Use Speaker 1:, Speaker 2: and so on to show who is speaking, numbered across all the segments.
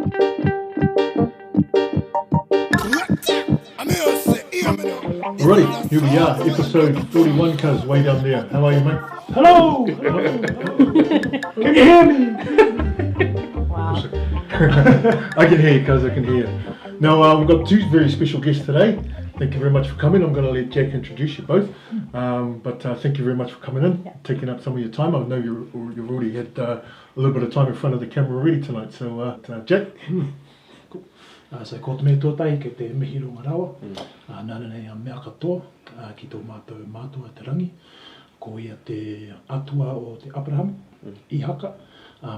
Speaker 1: Alright, here we are, episode 41, cuz way down there. How are you, mate?
Speaker 2: Hello! Can you hear me?
Speaker 3: Wow.
Speaker 1: I can hear you, cuz, I can hear you. Now, we've got two very special guests today. Thank you very much for coming. I'm going to let Jack introduce you both. But thank you very much for coming in, taking up some of your time. I know you've already had a little bit of time in front of the camera already tonight. So, Jack.
Speaker 2: So ko te me tōtai ke te mihi runga rawa. Nana nei a mea katoa ki tō mātua te rangi. Ko ia te atua o te Abraham, i haka,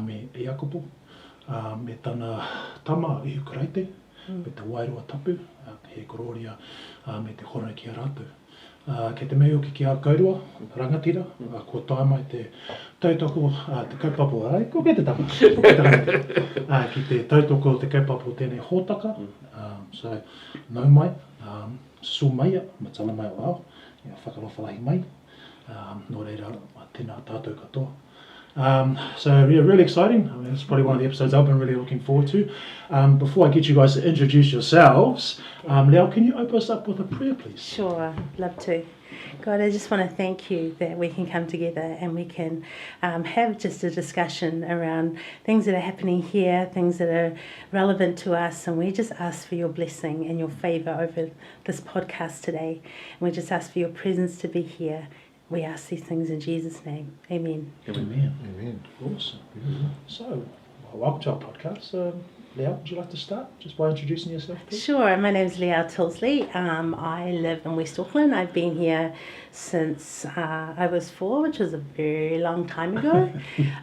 Speaker 2: me Iakopo, me tana tama i Hukaraite, me te Wairua tapu, he kororia, me te horona ki a rātou. Ke te mea ki a kaurua, rangatira, ko tae mai te tautoko, te kaupapa, ko ke te tama, ko ke te rangatira. Ki te tautoko te kaupapa tēnei hōtaka, so nau mai, su mai a, matala mai o ao, whakarowhalahi mai, nō reira tēnā tātou katoa. So yeah, really exciting. I mean, it's probably one of the episodes I've been really looking forward to. Before I get you guys to introduce yourselves, Leah, can you open us up with a prayer, please?
Speaker 3: Sure, love to. God, I just want to thank you that we can come together and we can have just a discussion around things that are happening here, things that are relevant to us, and we just ask for your blessing and your favour over this podcast today. And we just ask for your presence to be here. We ask these things in Jesus' name. Amen.
Speaker 2: Amen.
Speaker 1: Amen.
Speaker 2: Awesome. So, welcome to our podcast. Leah, would you like to start just by introducing yourself, please?
Speaker 3: Sure, my name's Leah Tilsley. I live in West Auckland. I've been here since I was 4, which was a very long time ago.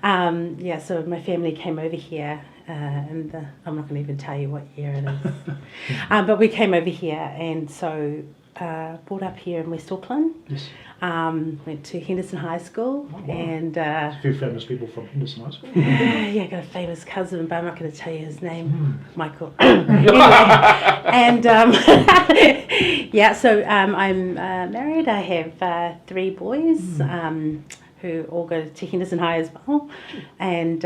Speaker 3: So my family came over here, and I'm not going to even tell you what year it is. But we came over here, and so brought up here in West Auckland.
Speaker 2: Yes.
Speaker 3: Went to Henderson High School.
Speaker 2: Oh, wow.
Speaker 3: And
Speaker 2: a few famous people from Henderson High School.
Speaker 3: yeah, I got a famous cousin, but I'm not going to tell you his name. Michael. Anyway, and yeah, so I'm married. I have 3 boys who all go to Henderson High as well, and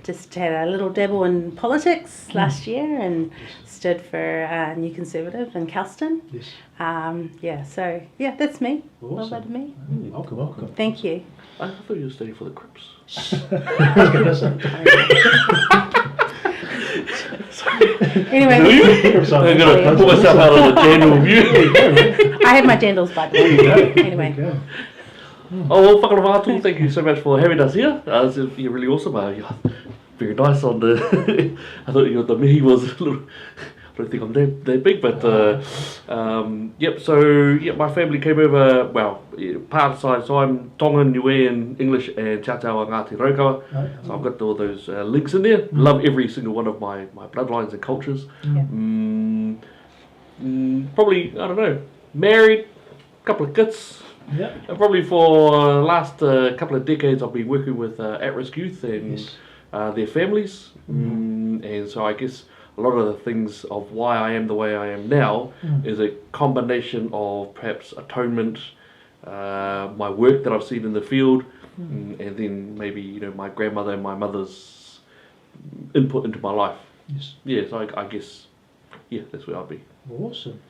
Speaker 3: just had a little dabble in politics last year and stood for New Conservative in Kelston.
Speaker 2: Yes.
Speaker 3: So that's me.
Speaker 2: Awesome.
Speaker 3: A little bit of me.
Speaker 2: Welcome.
Speaker 3: Thank you.
Speaker 4: I thought you were studying for the Crips.
Speaker 3: Anyway,
Speaker 4: I'm going to put myself out of the general view.
Speaker 3: I have my jandals by the way. Anyway.
Speaker 4: Oh, well, whakarewhātu, thank you so much for having us here. You're really awesome. Very nice on the... I thought the mihi was a little... I don't think I'm that big, but my family came over, part side, so I'm Tongan, Niuean, English and Chātaua Ngāti Raukawa, so I've got all those links in there. Love every single one of my bloodlines and cultures. Probably, I don't know, married, couple of kids.
Speaker 2: Yeah.
Speaker 4: And probably for the last couple of decades I've been working with at-risk youth and their families, and so I guess a lot of the things of why I am the way I am now is a combination of perhaps atonement, my work that I've seen in the field, and then maybe my grandmother and my mother's input into my life.
Speaker 2: Yes.
Speaker 4: Yeah, so I guess that's where I'll be.
Speaker 2: Awesome.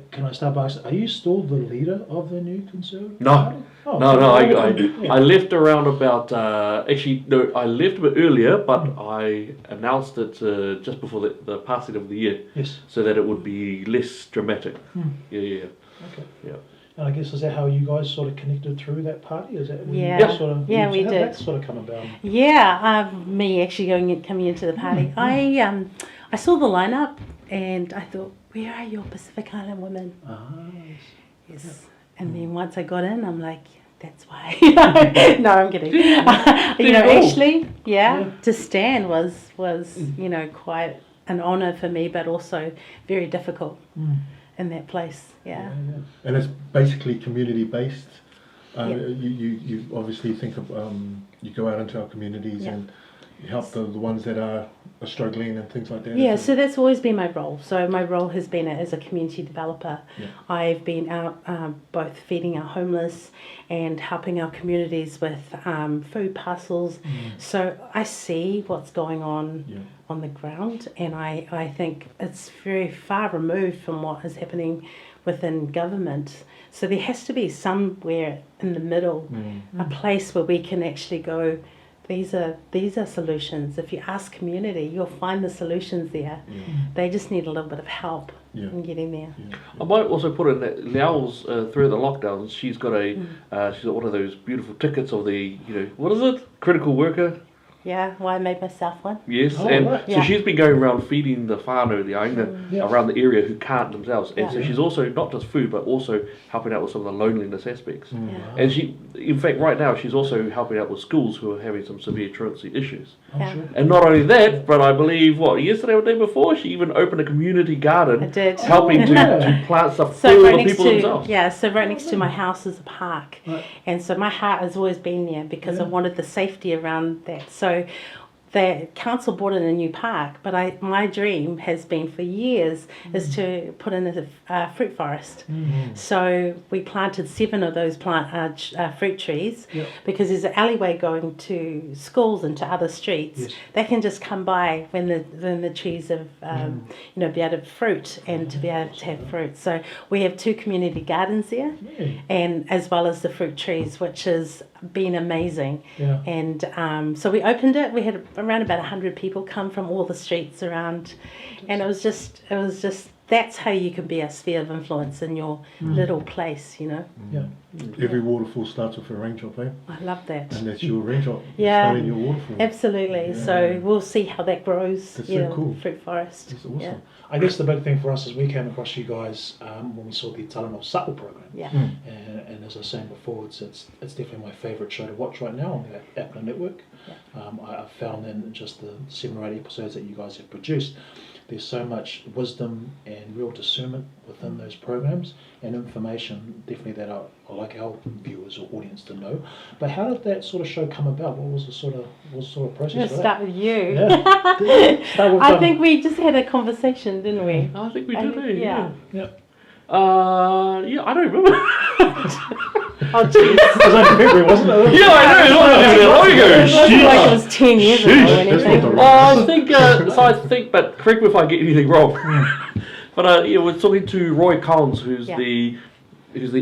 Speaker 2: Can I start by asking, are you still the leader of the New Conservative
Speaker 4: No.
Speaker 2: Party? Oh,
Speaker 4: No, I left around about, I left a bit earlier, but I announced it just before the passing of the year,
Speaker 2: Yes.
Speaker 4: so that it would be less dramatic. Yeah.
Speaker 2: Okay.
Speaker 4: Yeah.
Speaker 2: And I guess, is that how you guys sort of connected through that party? Is that
Speaker 3: we
Speaker 2: how
Speaker 3: did.
Speaker 2: That sort of come about?
Speaker 3: Yeah, me actually coming into the party. I saw the lineup and I thought, where are your Pacific Island women? Yes. And then once I got in, I'm like, that's why. No, I'm kidding. Actually, to stand was quite an honour for me, but also very difficult in that place. Yeah.
Speaker 1: And it's basically community based. You obviously think of you go out into our communities and help the ones that are struggling and things like that.
Speaker 3: Yeah,
Speaker 1: isn't
Speaker 3: so that's always been my role. So my role has been as a community developer.
Speaker 1: Yeah.
Speaker 3: I've been out both feeding our homeless and helping our communities with food parcels. So I see what's going on
Speaker 1: Yeah.
Speaker 3: on the ground, and I think it's very far removed from what is happening within government. So there has to be somewhere in the middle, a place where we can actually go, these are solutions. If you ask community, you'll find the solutions there. They just need a little bit of help in getting there.
Speaker 4: I might also put in that Leo's through the lockdowns. She's got one of those beautiful tickets of the what is it, critical worker.
Speaker 3: Yeah, well, I made myself one.
Speaker 4: Yes,
Speaker 2: Oh,
Speaker 4: and
Speaker 2: right.
Speaker 4: so she's been going around feeding the whānau, the ainga, around the area who can't themselves. And so she's also not just food, but also helping out with some of the loneliness aspects. And she, in fact, right now she's also helping out with schools who are having some severe truancy issues.
Speaker 3: Yeah.
Speaker 2: Sure.
Speaker 4: And not only that, but I believe yesterday or the day before, she even opened a community garden,
Speaker 3: I did.
Speaker 4: helping
Speaker 2: yeah.
Speaker 4: to plant stuff
Speaker 3: So
Speaker 4: for
Speaker 3: right
Speaker 4: the
Speaker 3: next
Speaker 4: people
Speaker 3: to
Speaker 4: themselves.
Speaker 3: so right next to my house is a park,
Speaker 2: Right.
Speaker 3: and so my heart has always been there because I wanted the safety around that. So the council brought in a new park, but my dream has been for years is to put in a fruit forest. So we planted 7 of those fruit trees because there's an alleyway going to schools and to other streets.
Speaker 2: Yes.
Speaker 3: They can just come by when the trees have be able to fruit and to be able to have fruit. So we have 2 community gardens there, and as well as the fruit trees, which has been amazing.
Speaker 2: Yeah.
Speaker 3: And so we opened it. We had around about 100 people come from all the streets around, and it was just that's how you can be a sphere of influence in your little place,
Speaker 2: Yeah.
Speaker 1: Every waterfall starts with a raindrop, eh?
Speaker 3: I love that.
Speaker 1: And that's your raindrop.
Speaker 3: Yeah.
Speaker 1: Starting your waterfall.
Speaker 3: Absolutely.
Speaker 1: Yeah.
Speaker 3: So we'll see how that grows.
Speaker 1: That's so cool.
Speaker 3: Fruit forest.
Speaker 1: That's awesome.
Speaker 3: Yeah.
Speaker 2: I guess the big thing for us is we came across you guys when we saw the Talanoa Sa'o program.
Speaker 3: Yeah.
Speaker 2: And as I was saying before, it's definitely my favourite show to watch right now on the Apple Network. I've found in just the 7 or 8 episodes that you guys have produced, there's so much wisdom and real discernment within those programs and information definitely that I like our viewers or audience to know. But how did that sort of show come about? What was the sort of process
Speaker 3: I'm going
Speaker 2: for
Speaker 3: to
Speaker 2: that?
Speaker 3: start with you.
Speaker 2: Yeah. Start with,
Speaker 3: I think we just had a conversation, didn't we?
Speaker 4: I think we did, eh?
Speaker 3: Yeah.
Speaker 2: Yeah.
Speaker 4: I don't remember.
Speaker 3: Oh, jeez.
Speaker 2: It was only February, wasn't it?
Speaker 4: Yeah, I know. It wasn't that long ago.
Speaker 3: It wasn't like it was 10 years ago or
Speaker 1: That's
Speaker 3: anything.
Speaker 1: not the
Speaker 4: I think, but correct me if I get anything wrong. But we're talking to Roy Collins, who's the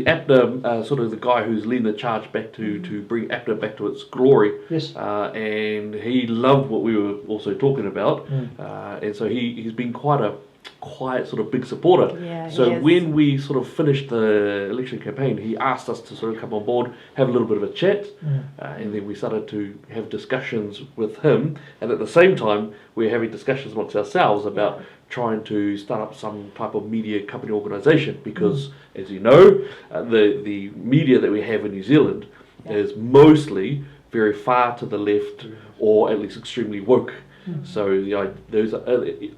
Speaker 4: APTA, sort of the guy who's leading the charge back to bring APTA back to its glory.
Speaker 2: Yes.
Speaker 4: And he loved what we were also talking about, and so he's been quite a quiet sort of big supporter.
Speaker 3: Yeah,
Speaker 4: so
Speaker 3: he is.
Speaker 4: when we sort of finished the election campaign, he asked us to sort of come on board, have a little bit of a chat, and then we started to have discussions with him, and at the same time we're having discussions amongst ourselves about trying to start up some type of media company organisation, because as you know, the media that we have in New Zealand is mostly very far to the left, or at least extremely woke. So those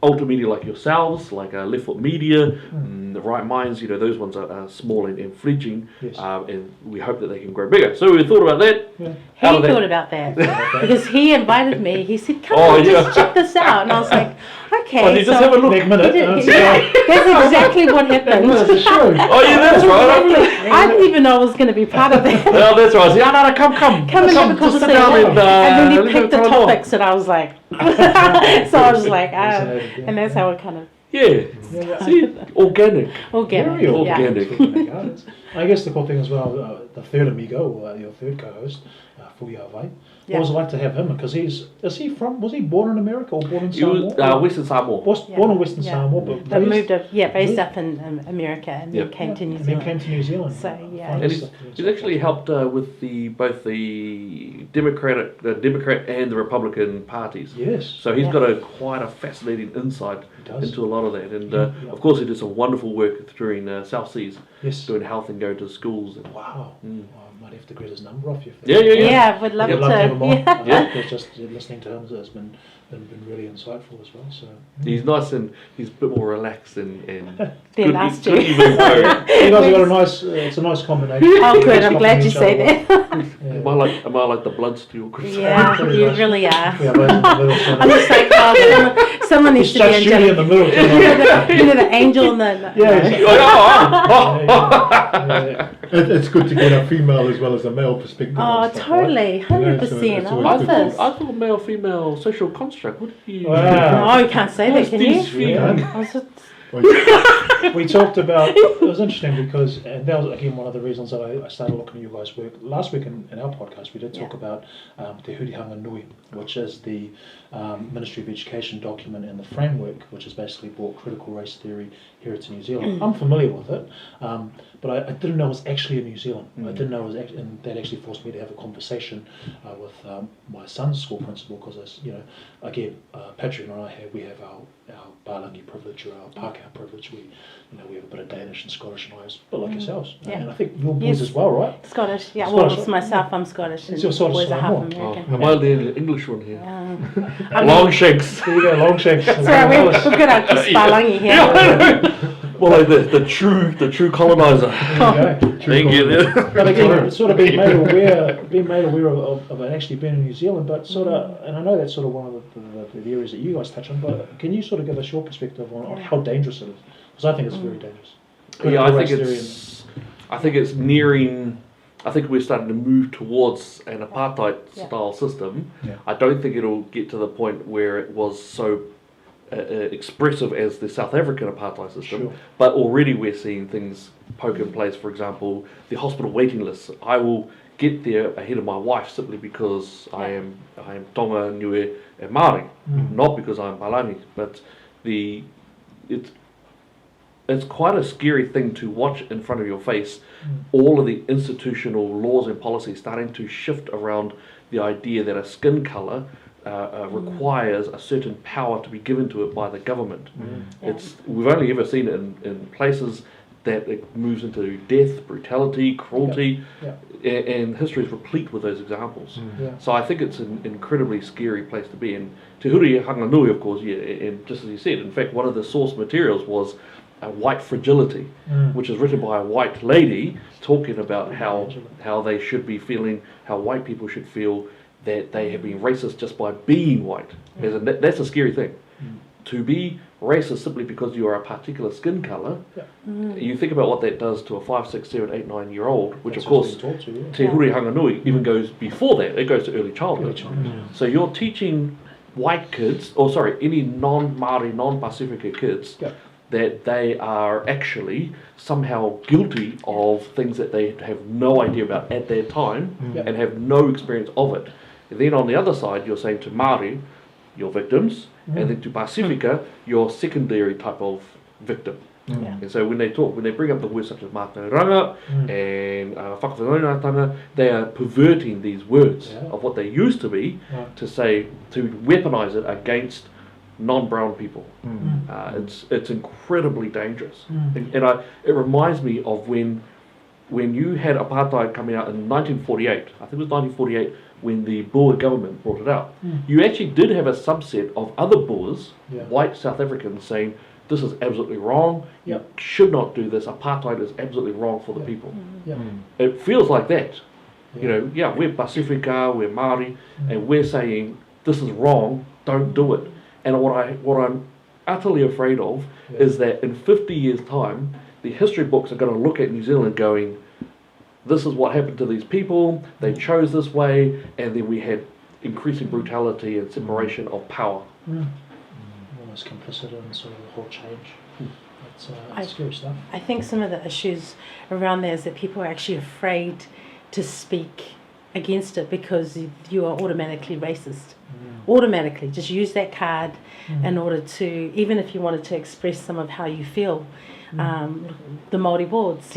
Speaker 4: ultra media like yourselves, like Left Foot Media, the Right Minds, those ones are small and fledgling,
Speaker 2: Yes.
Speaker 4: and we hope that they can grow bigger. So we thought about that.
Speaker 2: Yeah.
Speaker 3: He
Speaker 4: Out of that-
Speaker 3: thought about that because he invited me. He said, "Come
Speaker 4: Oh,
Speaker 3: on,
Speaker 4: yeah.
Speaker 3: just check this out." And I was like, "Okay."
Speaker 4: Oh, did you just have a look?
Speaker 2: Next minute.
Speaker 3: That's exactly what happened.
Speaker 2: That's a show.
Speaker 4: Oh yeah, that's right.
Speaker 3: Exactly. I didn't even know I was going to be part of that.
Speaker 4: Well, that's right. I said, no, come
Speaker 3: Come and have a
Speaker 4: just sit
Speaker 3: conversation.
Speaker 4: down
Speaker 3: And then he
Speaker 4: listen
Speaker 3: picked
Speaker 4: to
Speaker 3: the
Speaker 4: Talanoa.
Speaker 3: topics, and I was like, so I was like,
Speaker 2: Resonated,
Speaker 3: and that's how it kind of
Speaker 4: Yeah. See, organic.
Speaker 3: organic.
Speaker 2: Very
Speaker 3: Yeah.
Speaker 4: organic.
Speaker 2: I guess the cool thing as well, the third amigo, your third co-host, Fluoride. What was it like to have him? Because was he born in America or born in
Speaker 4: He was
Speaker 2: Samoa?
Speaker 4: Western Samoa.
Speaker 2: Born in Western Samoa, but
Speaker 3: They
Speaker 2: raised-
Speaker 3: based up in America and then came to New
Speaker 2: and then
Speaker 3: Zealand.
Speaker 2: came to New Zealand.
Speaker 3: So, yeah.
Speaker 4: And he's actually helped with both the Democrat and the Republican parties.
Speaker 2: Yes.
Speaker 4: So he's got quite a fascinating insight
Speaker 2: He does.
Speaker 4: into a lot of that, and
Speaker 2: Yeah.
Speaker 4: of course he did some wonderful work during South Seas,
Speaker 2: Yes.
Speaker 4: doing health and going to schools. And,
Speaker 2: Wow. I might have to get his number off you.
Speaker 4: Yeah.
Speaker 3: Yeah, would love
Speaker 2: I'd
Speaker 3: to.
Speaker 2: love to have him on.
Speaker 3: Yeah.
Speaker 2: Because just listening to him has been been really insightful as well. So
Speaker 4: He's nice and he's a bit more relaxed and
Speaker 3: They're last
Speaker 4: good
Speaker 3: year.
Speaker 4: even though
Speaker 2: you guys have got a nice. It's a nice combination.
Speaker 3: Oh, good. I'm
Speaker 2: Just
Speaker 3: glad you
Speaker 2: complement
Speaker 3: say
Speaker 2: each other
Speaker 3: that.
Speaker 2: well. Yeah.
Speaker 4: am I like the blood steel?
Speaker 3: Yeah,
Speaker 2: Pretty
Speaker 3: you
Speaker 2: much.
Speaker 3: really are.
Speaker 2: We are both in the middle. So
Speaker 3: I'm just like, oh, someone needs
Speaker 2: it's
Speaker 3: to be
Speaker 2: just Judy in the middle.
Speaker 3: you know, the angel and the...
Speaker 2: Yeah.
Speaker 1: It's good to get a female as well as a male perspective.
Speaker 3: Oh,
Speaker 1: on stuff,
Speaker 3: totally.
Speaker 1: right? You know, so
Speaker 3: 100%.
Speaker 1: it's
Speaker 3: I
Speaker 1: always
Speaker 3: love
Speaker 1: good.
Speaker 3: this.
Speaker 4: I thought male-female social construct. What do you?
Speaker 2: Wow.
Speaker 3: No, you can't say that,
Speaker 4: What's
Speaker 3: can
Speaker 4: this
Speaker 3: you?
Speaker 2: Yeah.
Speaker 3: I was just-
Speaker 2: We talked about, it was interesting because, and that was again one of the reasons that I started looking at you guys' work. Last week in our podcast, we did talk about Te Hurihanga Nui, which is the Ministry of Education document and the framework, which has basically brought critical race theory here to New Zealand. I'm familiar with it, but I didn't know it was actually in New Zealand. I didn't know it was, and that actually forced me to have a conversation with my son's school principal because, you know, again, Patrick and we have our Balangi privilege or our Pākehā privilege. We have a bit of Danish and Scottish and Irish, but like yourselves.
Speaker 3: Yeah.
Speaker 2: And I think your boys
Speaker 3: Yes.
Speaker 2: as well, right?
Speaker 3: Scottish, yeah.
Speaker 2: Scottish,
Speaker 3: Well, it's myself, I'm Scottish.
Speaker 2: It's your Scottish
Speaker 3: boys are
Speaker 2: side
Speaker 3: half
Speaker 2: more.
Speaker 3: American.
Speaker 4: Am I the English one here?
Speaker 3: I'm
Speaker 4: Long shanks.
Speaker 2: There you go, long shanks.
Speaker 3: Sorry, we've got our Kispalangi here.
Speaker 4: Well, like the true colonizer.
Speaker 2: There you go.
Speaker 4: Thank you.
Speaker 2: But again, it's sort of being made aware of it actually being in New Zealand, but sort of, and I know that's sort of one of the areas that you guys touch on, but can you sort of give us your perspective on how dangerous it is? Because I think it's very dangerous.
Speaker 4: Yeah, I
Speaker 2: Race
Speaker 4: think
Speaker 2: theory
Speaker 4: it's nearing. I think we're starting to move towards an apartheid style system.
Speaker 2: Yeah.
Speaker 4: I don't think it'll get to the point where it was so expressive as the South African apartheid system.
Speaker 2: Sure.
Speaker 4: But already we're seeing things poke in place. For example, the hospital waiting lists. I will get there ahead of my wife simply because I am Tonga, Niue, and Māori, not because I'm Palangi. But it's quite a scary thing to watch in front of your face. All of the institutional laws and policies starting to shift around the idea that a skin colour requires a certain power to be given to it by the government. We've only ever seen it in places that it moves into death, brutality, cruelty, and history is replete with those examples. So I think it's an incredibly scary place to be. And Te Hurihanga Nui, of course, and just as you said, in fact, one of the source materials was White Fragility, which is written by a white lady talking about how they should be feeling, how white people should feel that they have been racist just by being white. That's a scary thing. To be racist simply because you are a particular skin colour, you think about what that does to a 5, 6, 7, 8, 9-year-old, which
Speaker 2: That's
Speaker 4: of course
Speaker 2: what's being taught to,
Speaker 4: Te Hurihanga Nui even goes before that. It goes to early childhood. So you're teaching white kids, any non-Māori, non-Pacifica kids, that they are actually somehow guilty of things that they have no idea about at their time and have no experience of it. And then on the other side, you're saying to Māori, you're victims, and then to Pacifica, you're secondary type of victim. And so when they bring up the words such as mātauranga and whakawhanaungatanga, they are perverting these words of what they used to be to weaponize it against non-brown people. It's incredibly dangerous. And it reminds me of when you had apartheid coming out in 1948, I think it was 1948, when the Boer government brought it out. You actually did have a subset of other Boers, white South Africans, saying, this is absolutely wrong, you should not do this, apartheid is absolutely wrong for the people. It feels like that. We're Pacifica, we're Māori, and we're saying, this is wrong, don't do it. And what I'm utterly afraid of is that in 50 years' time, the history books are going to look at New Zealand going, this is what happened to these people, they chose this way, and then we had increasing brutality and separation of power.
Speaker 2: Almost complicit in sort of the whole change. It's scary stuff.
Speaker 3: I think some of the issues around there is that people are actually afraid to speak against it because you are automatically racist. Automatically, just use that card in order to, even if you wanted to express some of how you feel, the Māori boards,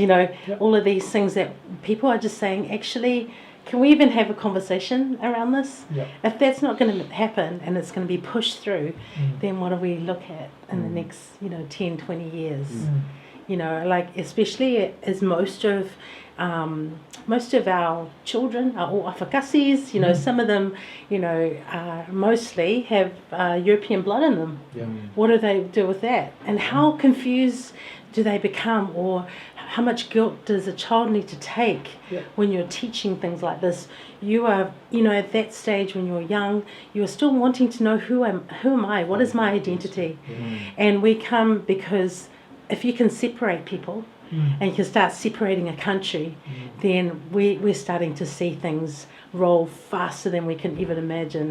Speaker 3: all of these things that people are just saying, actually, can we even have a conversation around this? If that's not going to happen and it's going to be pushed through, then what do we look at in the next, 10, 20 years? You know, like especially as most of our children are all Afakasis, you know, some of them, you know, mostly have European blood in them.
Speaker 2: Yeah.
Speaker 3: What do they do with that? And how confused do they become, or how much guilt does a child need to take when you're teaching things like this? You are, you know, at that stage when you're young, you are still wanting to know who am I? What is my identity? And we come because if you can separate people and you can start separating a country, then we're starting to see things roll faster than we can even imagine.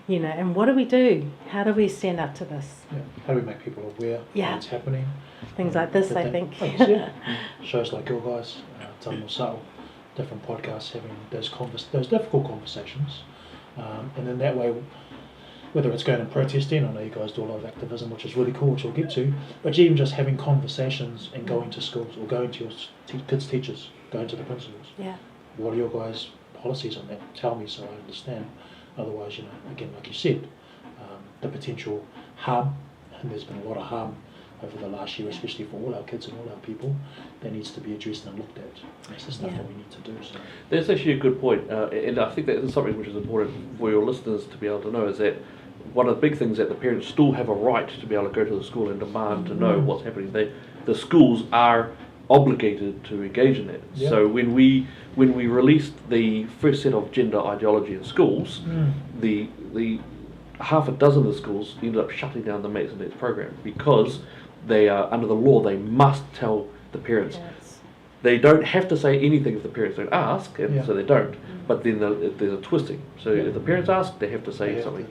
Speaker 3: You know, and what do? How do we stand up to this?
Speaker 2: How do we make people aware of what's happening?
Speaker 3: Things like this,
Speaker 2: But
Speaker 3: I think.
Speaker 2: Shows like your guys, Talanoa Sa'o, different podcasts having those difficult conversations. And in that way, whether it's going and protesting, I know you guys do a lot of activism, which is really cool, which we'll get to, but even just having conversations and going to schools or going to your kids' teachers, going to the principals. What are your guys' policies on that? Tell me so I understand. Otherwise, you know, again, like you said, the potential harm, and there's been a lot of harm over the last year, especially for all our kids and all our people, that needs to be addressed and looked at. That's the stuff that we need to do. So.
Speaker 4: That's actually a good point, and I think that is something which is important for your listeners to be able to know, is that one of the big things that the parents still have a right to be able to go to the school and demand to know what's happening. The schools are obligated to engage in that. So when we released the first set of gender ideology in schools, the half a dozen of the schools ended up shutting down the Mates and Dads program because they are, under the law, they must tell the parents. They don't have to say anything if the parents don't ask, and so they don't. But then there's a twisting. So if the parents ask, they have to say something.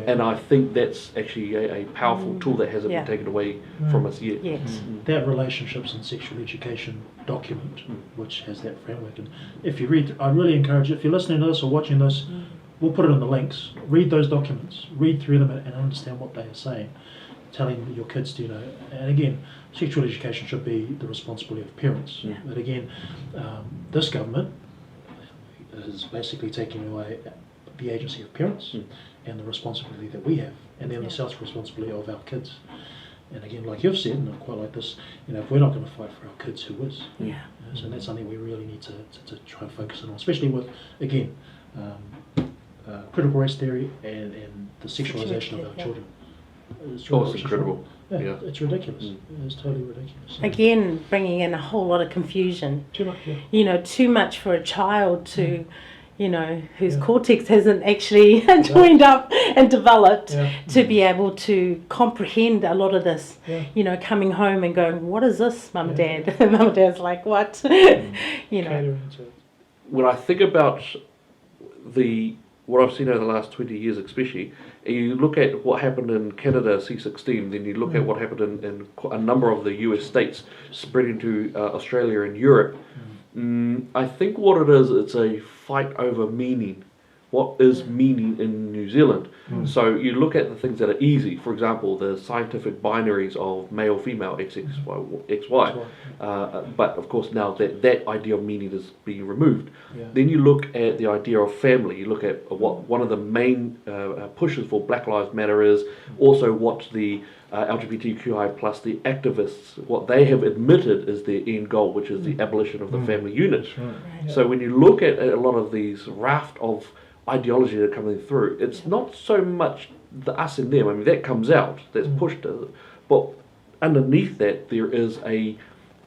Speaker 4: And I think that's actually a powerful tool that hasn't been taken away from us yet.
Speaker 2: That Relationships and Sexual Education document, which has that framework. And if you read, I really encourage you, if you're listening to this or watching this, we'll put it in the links. Read those documents. Read through them and understand what they are saying. Telling your kids to, you know, and again, sexual education should be the responsibility of parents. But again, this government is basically taking away the agency of parents and the responsibility that we have, and then the self-responsibility of our kids. And again, like you've said, and I quite like this, you know, if we're not going to fight for our kids, who is? So that's something we really need to try and focus on, especially with, again, critical race theory and the sexualization of our children.
Speaker 4: It's incredible.
Speaker 2: It's ridiculous. It's totally ridiculous.
Speaker 3: Again, bringing in a whole lot of confusion.
Speaker 2: Too much,
Speaker 3: You know, too much for a child to, you know, whose cortex hasn't actually joined up and developed to be able to comprehend a lot of this. You know, coming home and going, what is this, Mum and Dad? And Mum and Dad's like, what? You know.
Speaker 4: When I think about what I've seen over the last 20 years especially, and you look at what happened in Canada C16, then you look at what happened in a number of the US states spreading to Australia and Europe, I think what it is, it's a fight over meaning. What is meaning in New Zealand? So you look at the things that are easy, for example, the scientific binaries of male, female, XY, but of course now that idea of meaning is being removed. Then you look at the idea of family, you look at what one of the main pushes for Black Lives Matter is, also what the LGBTQI plus the activists, what they have admitted is their end goal, which is the abolition of the family unit. So when you look at a lot of these raft of ideology that are coming through, it's not so much the us and them. I mean, that comes out, that's pushed, but underneath that there is a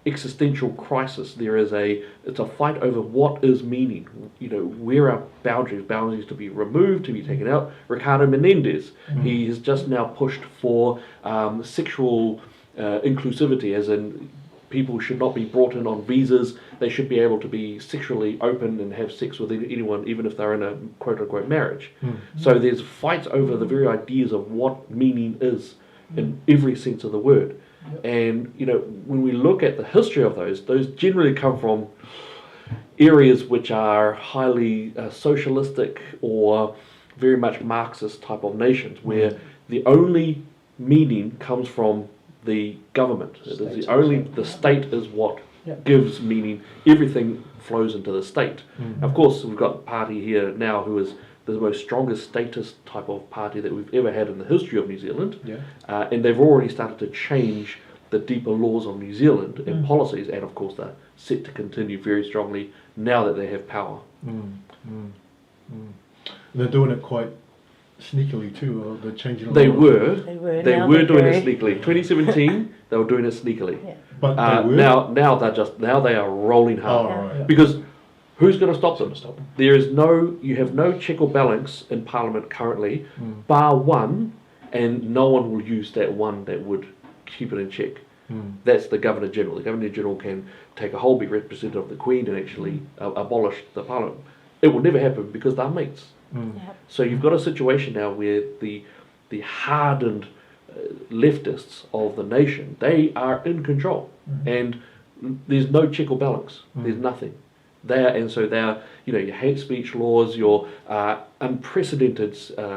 Speaker 4: existential crisis. It's a fight over what is meaning. You know, where are boundaries to be removed, to be taken out. Ricardo Menendez, he has just now pushed for sexual inclusivity, as in people should not be brought in on visas. They should be able to be sexually open and have sex with anyone, even if they're in a quote-unquote marriage. So there's fights over the very ideas of what meaning is in every sense of the word. And, you know, when we look at the history of those generally come from areas which are highly socialistic or very much Marxist type of nations, where the only meaning comes from the government. The state is what gives meaning. Everything flows into the state. Of course, we've got a party here now who is the most strongest statist type of party that we've ever had in the history of New Zealand, and they've already started to change the deeper laws of New Zealand and policies, and of course they're set to continue very strongly now that they have power.
Speaker 1: And they're doing it quite sneakily too, or they're changing.
Speaker 4: They
Speaker 1: a lot.
Speaker 4: were
Speaker 3: Now
Speaker 4: doing
Speaker 3: they're
Speaker 4: it sneakily. 2017 they were doing it sneakily.
Speaker 3: Yeah.
Speaker 1: But they were.
Speaker 4: Now they are rolling hard
Speaker 1: Oh, right.
Speaker 4: because who's going to stop them?
Speaker 2: Stop them.
Speaker 4: You have no check or balance in Parliament currently, bar one, and no one will use that one that would keep it in check. That's the Governor General. The Governor General can take a whole big representative of the Queen and actually abolish the Parliament. It will never happen because they're mates.
Speaker 3: Yep.
Speaker 4: So you've got a situation now where the hardened leftists of the nation, they are in control, and there's no check or balance. There's nothing. They are your hate speech laws, your unprecedented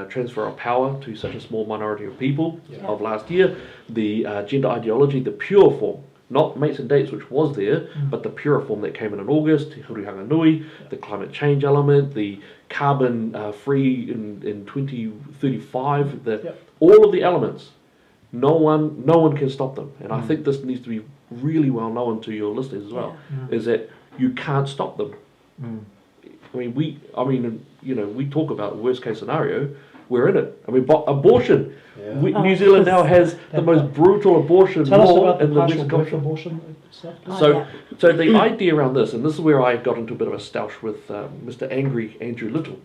Speaker 4: transfer of power to such a small minority of people of last year, the gender ideology, the pure form, not mates and dates, which was there, but the pure form that came in August, Te Hurihanga Nui, the climate change element, the carbon free in 2035, all of the elements. No one can stop them, and I think this needs to be really well known to your listeners as well. Is that you can't stop them. We talk about worst case scenario. We're in it. I mean, abortion.
Speaker 2: Yeah.
Speaker 4: New Zealand now has the most brutal abortion
Speaker 2: Tell us
Speaker 4: law
Speaker 2: about the
Speaker 4: in the
Speaker 2: partial
Speaker 4: Western
Speaker 2: birth
Speaker 4: culture.
Speaker 2: abortion stuff.
Speaker 4: So the idea around this, and this is where I got into a bit of a stoush with Mr. Angry Andrew Little,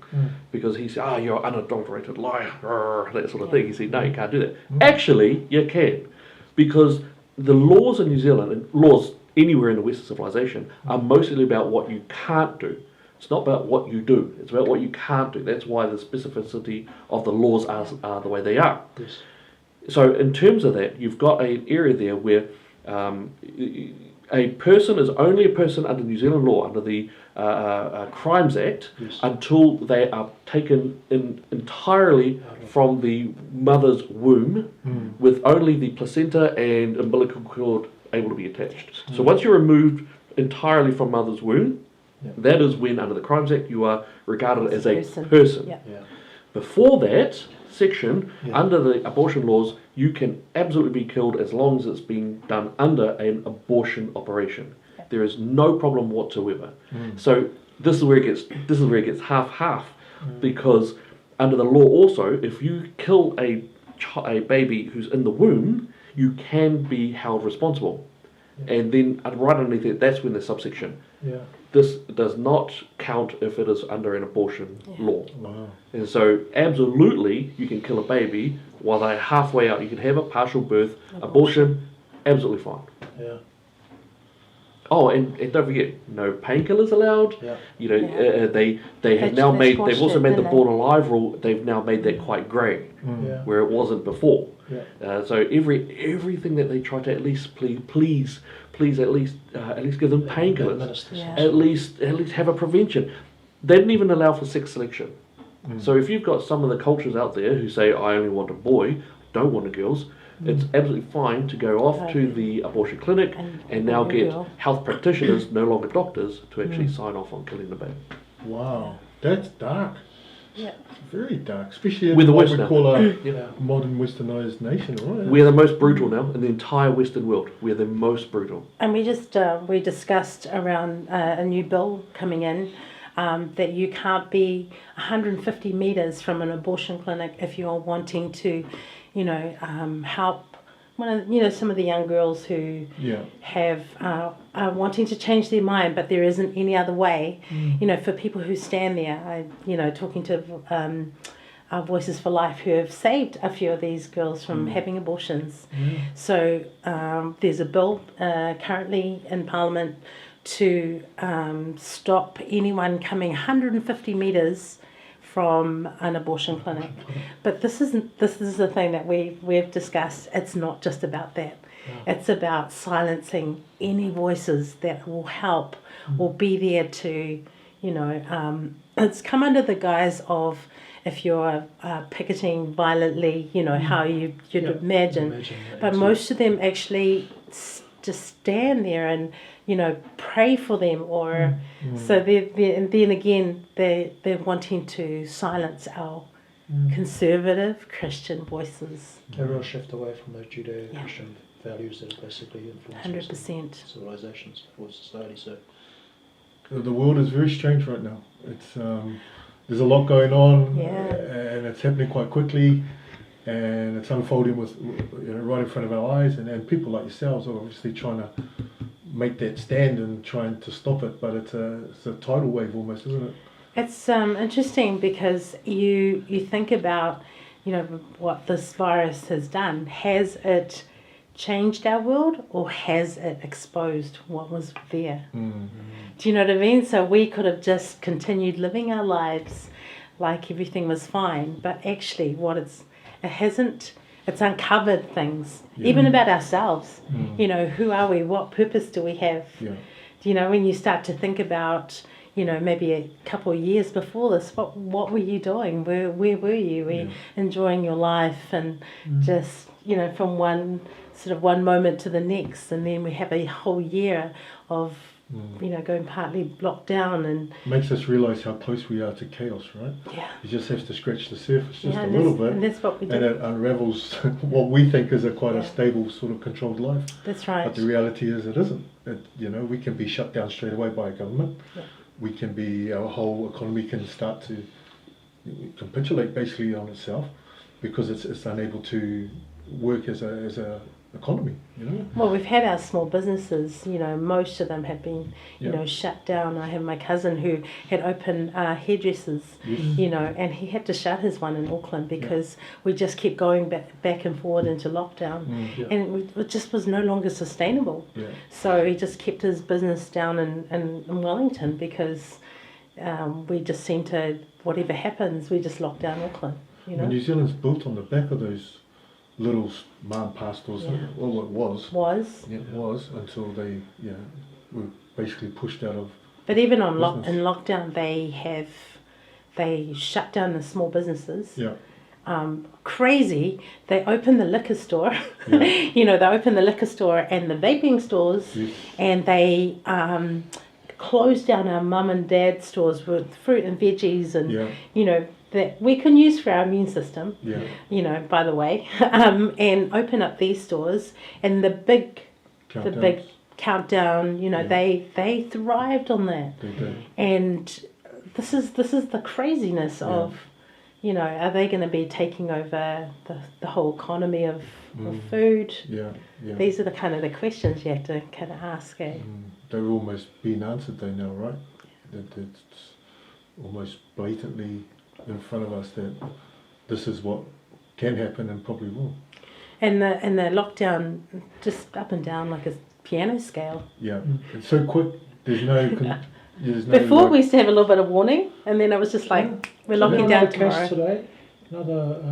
Speaker 4: because he said, you're an unadulterated liar, that sort of thing. He said, no, you can't do that. Actually, you can, because the laws in New Zealand, and laws anywhere in the Western civilization, are mostly about what you can't do. It's not about what you do, it's about what you can't do. That's why the specificity of the laws are the way they are.
Speaker 2: Yes.
Speaker 4: So in terms of that, you've got an area there where a person is only a person under New Zealand law, under the Crimes Act, until they are taken entirely from the mother's womb, with only the placenta and umbilical cord able to be attached. So once you're removed entirely from mother's womb, that is when, under the Crimes Act, you are regarded as a person.
Speaker 3: Yeah.
Speaker 4: Before that section, under the abortion laws, you can absolutely be killed as long as it's being done under an abortion operation. There is no problem whatsoever. So this is where it gets half, because under the law also, if you kill a baby who's in the womb, you can be held responsible. And then right underneath it, that's when the subsection. This does not count if it is under an abortion law.
Speaker 1: Wow.
Speaker 4: And so absolutely you can kill a baby while they're halfway out. You can have a partial birth, abortion, absolutely fine.
Speaker 2: Yeah.
Speaker 4: Oh, and don't forget, no painkillers allowed.
Speaker 2: Yeah.
Speaker 4: They have now
Speaker 3: They
Speaker 4: they've also
Speaker 3: squashed it,
Speaker 4: made the
Speaker 3: didn't
Speaker 4: born alive rule, they've now made that quite grey,
Speaker 2: Yeah.
Speaker 4: where it wasn't before.
Speaker 2: Yeah.
Speaker 4: So everything that they try to at least please at least give them painkillers.
Speaker 3: Yeah.
Speaker 4: At least have a prevention. They didn't even allow for sex selection. So if you've got some of the cultures out there who say, I only want a boy, don't want a girls, it's absolutely fine to go off to the abortion clinic and now get health practitioners, no longer doctors, to actually sign off on killing the baby.
Speaker 1: Wow, that's dark.
Speaker 3: Yeah.
Speaker 1: Very dark, especially in
Speaker 4: With the
Speaker 1: what we
Speaker 4: Westerner.
Speaker 1: call a
Speaker 4: Yeah.
Speaker 1: modern westernised nation, right?
Speaker 4: We're the most brutal now in the entire Western world. We're the most brutal.
Speaker 3: And we discussed around a new bill coming in that you can't be 150 metres from an abortion clinic if you're wanting to, help some of the young girls who have are wanting to change their mind, but there isn't any other way. For people who stand there, talking to Voices for Life who have saved a few of these girls from having abortions. So there's a bill currently in Parliament to stop anyone coming 150 metres from an abortion clinic. But this is the thing that we've discussed. It's not just about that. It's about silencing any voices that will help or be there to, it's come under the guise of, if you're picketing violently, how you'd imagine. But most of them actually just stand there and, pray for them, or so and then again they're wanting to silence our conservative Christian voices.
Speaker 2: A real shift away from those Judeo-Christian values that have basically influenced
Speaker 3: 100%.
Speaker 2: civilizations or society. So
Speaker 1: The world is very strange right now. It's there's a lot going on,
Speaker 3: Yeah.
Speaker 1: and it's happening quite quickly, and it's unfolding with right in front of our eyes. And people like yourselves are obviously trying to make that stand and trying to stop it. But it's a tidal wave almost, isn't it?
Speaker 3: It's interesting because you think about, what this virus has done. Has it changed our world, or has it exposed what was there? Do you know what I mean? So we could have just continued living our lives like everything was fine, but actually it's uncovered things, even about ourselves. Who are we? What purpose do we have?
Speaker 1: Yeah.
Speaker 3: When you start to think about, maybe a couple of years before this, what were you doing? Where were you? Were you enjoying your life and just, from one moment to the next, and then we have a whole year of, going partly locked down and
Speaker 1: Makes us realise how close we are to chaos, right?
Speaker 3: yeah.
Speaker 1: You just have to scratch the surface just a
Speaker 3: and
Speaker 1: little
Speaker 3: that's,
Speaker 1: bit,
Speaker 3: and that's what we
Speaker 1: and
Speaker 3: do.
Speaker 1: it unravels what we think is quite a
Speaker 3: Yeah.
Speaker 1: stable sort of controlled life.
Speaker 3: That's right.
Speaker 1: But the reality is it isn't. We can be shut down straight away by a government.
Speaker 3: Yeah.
Speaker 1: We can be, our whole economy can start to capitulate basically on itself because it's unable to work as a economy.
Speaker 3: Well, we've had our small businesses, most of them have been,
Speaker 1: Yeah.
Speaker 3: shut down. I have my cousin who had open hairdressers,
Speaker 1: Yes.
Speaker 3: and he had to shut his one in Auckland because we just kept going back and forward into lockdown.
Speaker 1: Yeah.
Speaker 3: And it just was no longer sustainable.
Speaker 1: Yeah.
Speaker 3: So he just kept his business down in Wellington because we just seem to, whatever happens, we just lock down Auckland,
Speaker 1: And New Zealand's built on the back of those little mom past stores.
Speaker 3: Yeah.
Speaker 1: Well, it was.
Speaker 3: Was.
Speaker 1: It was until they were basically pushed out of.
Speaker 3: But even in
Speaker 1: Business.
Speaker 3: lockdown, they shut down the small businesses.
Speaker 1: Yeah.
Speaker 3: Crazy. They opened the liquor store.
Speaker 1: Yeah.
Speaker 3: They opened the liquor store and the vaping stores,
Speaker 1: Yes.
Speaker 3: and they closed down our mum and dad stores with fruit and veggies and
Speaker 1: Yeah.
Speaker 3: that we can use for our immune system.
Speaker 1: Yeah.
Speaker 3: By the way, and open up these stores, and the big countdown. They thrived on that.
Speaker 1: They did.
Speaker 3: And this is the craziness of, are they going to be taking over the whole economy of food?
Speaker 1: Yeah. Yeah.
Speaker 3: These are the kind of the questions you have to kind of ask.
Speaker 1: They're almost being answered, they know, right? That it's almost blatantly in front of us that this is what can happen and probably will.
Speaker 3: And the lockdown just up and down like a piano scale.
Speaker 1: Yeah. It's so quick. There's no.
Speaker 3: Before we used to have a little bit of warning, and then it was just like we're locking down tomorrow.
Speaker 2: Today, another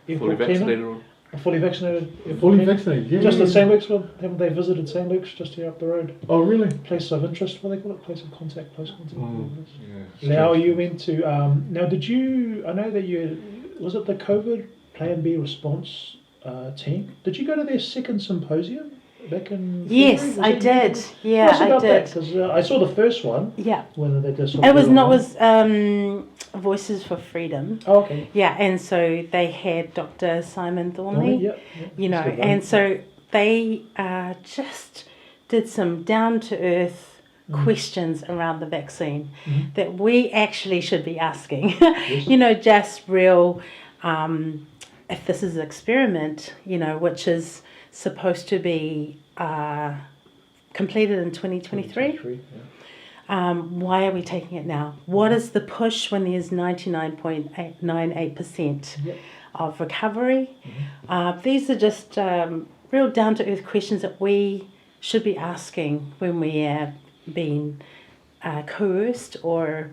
Speaker 4: Fully vaccinated. Or
Speaker 2: fully vaccinated.
Speaker 1: Fully vaccinated. Yeah.
Speaker 2: Just
Speaker 1: yeah,
Speaker 2: at St. Luke's, haven't they visited St. Luke's just here up the road?
Speaker 1: Oh really?
Speaker 2: Place of interest, what do they call it? Place of contact, close contact.
Speaker 1: Yeah.
Speaker 2: Now you went to, now did you, I know that was it the COVID Plan B response team? Did you go to their second symposium back in
Speaker 3: Yes,
Speaker 2: February?
Speaker 3: I did. Yeah,
Speaker 2: Tell us
Speaker 3: I
Speaker 2: about that,
Speaker 3: did.
Speaker 2: because I saw the first one.
Speaker 3: Yeah.
Speaker 2: When they just
Speaker 3: It was Voices for Freedom.
Speaker 2: Oh, okay.
Speaker 3: Yeah, and so they had Dr. Simon Thornley.
Speaker 2: Yeah. That's good,
Speaker 3: And so they just did some down-to-earth questions around the vaccine that we actually should be asking.
Speaker 2: Yes.
Speaker 3: Just real, if this is an experiment, which is supposed to be completed in 2023.
Speaker 2: 23, yeah.
Speaker 3: Why are we taking it now? What is the push when there's 99.98%
Speaker 2: Yep.
Speaker 3: of recovery? These are just real down-to-earth questions that we should be asking when we are being coerced or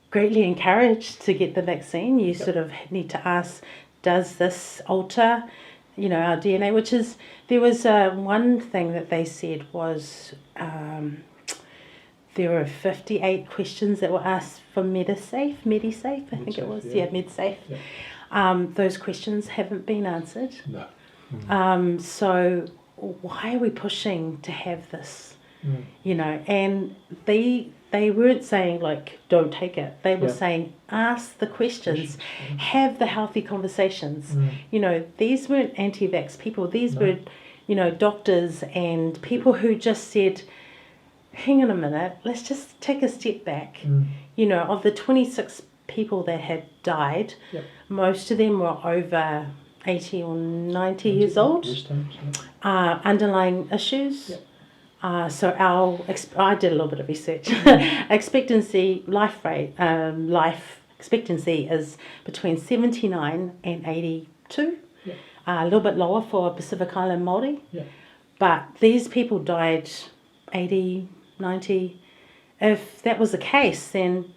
Speaker 3: greatly encouraged to get the vaccine. You sort of need to ask, does this alter, our DNA? Which is, there was one thing that they said was there were 58 questions that were asked for Medisafe, I think it was.
Speaker 2: yeah.
Speaker 3: Medisafe.
Speaker 2: Yeah.
Speaker 3: Those questions haven't been answered.
Speaker 2: No.
Speaker 3: So why are we pushing to have this? And they weren't saying like don't take it. They were saying ask the questions, have the healthy conversations. These weren't anti-vax people. These were you know, doctors and people who just said, hang on a minute, let's just take a step back. You know, of the 26 people that had died,
Speaker 2: Yep.
Speaker 3: most of them were over 80 or 90 years old,
Speaker 2: Yes, times,
Speaker 3: underlying issues.
Speaker 2: Yep.
Speaker 3: So I did a little bit of research. Expectancy, life expectancy is between 79 and 82.
Speaker 2: Yep.
Speaker 3: A little bit lower for Pacific Island Māori.
Speaker 2: Yep.
Speaker 3: But these people died 80, 90. If that was the case, then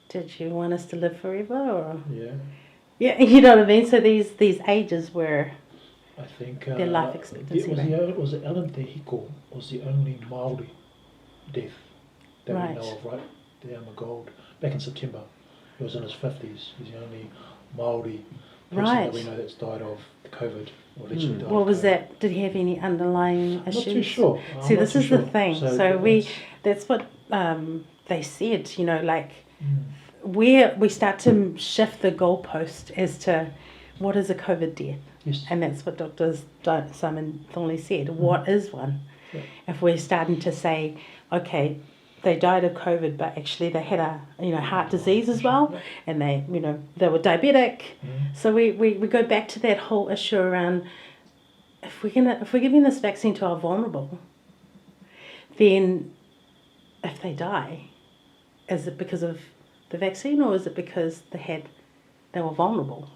Speaker 3: did you want us to live forever? Or yeah, you know what I mean? So these ages were
Speaker 2: I think
Speaker 3: their life expectancy.
Speaker 2: was it Alan Te Hiko was the only Māori death that
Speaker 3: Right.
Speaker 2: we know of, right? There on the Gold, back in September. He was in his 50s. He's the only Māori person
Speaker 3: Right.
Speaker 2: that we know that's died of COVID, or literally died
Speaker 3: What
Speaker 2: of
Speaker 3: was
Speaker 2: COVID.
Speaker 3: that? Did he have any underlying
Speaker 2: I'm
Speaker 3: issues?
Speaker 2: not too sure.
Speaker 3: See,
Speaker 2: I'm
Speaker 3: this
Speaker 2: not
Speaker 3: is
Speaker 2: too
Speaker 3: the
Speaker 2: sure.
Speaker 3: thing. So
Speaker 2: that's-
Speaker 3: that's what they said, you know, like where we start to shift the goalpost as to what is a COVID death.
Speaker 2: Yes.
Speaker 3: And that's what Dr. Simon Thornley said. What is one?
Speaker 2: Yeah.
Speaker 3: If we're starting to say, okay, they died of COVID, but actually they had a heart disease as well, and they were diabetic. So we go back to that whole issue around if we're giving this vaccine to our vulnerable, then if they die, is it because of the vaccine or is it because they were vulnerable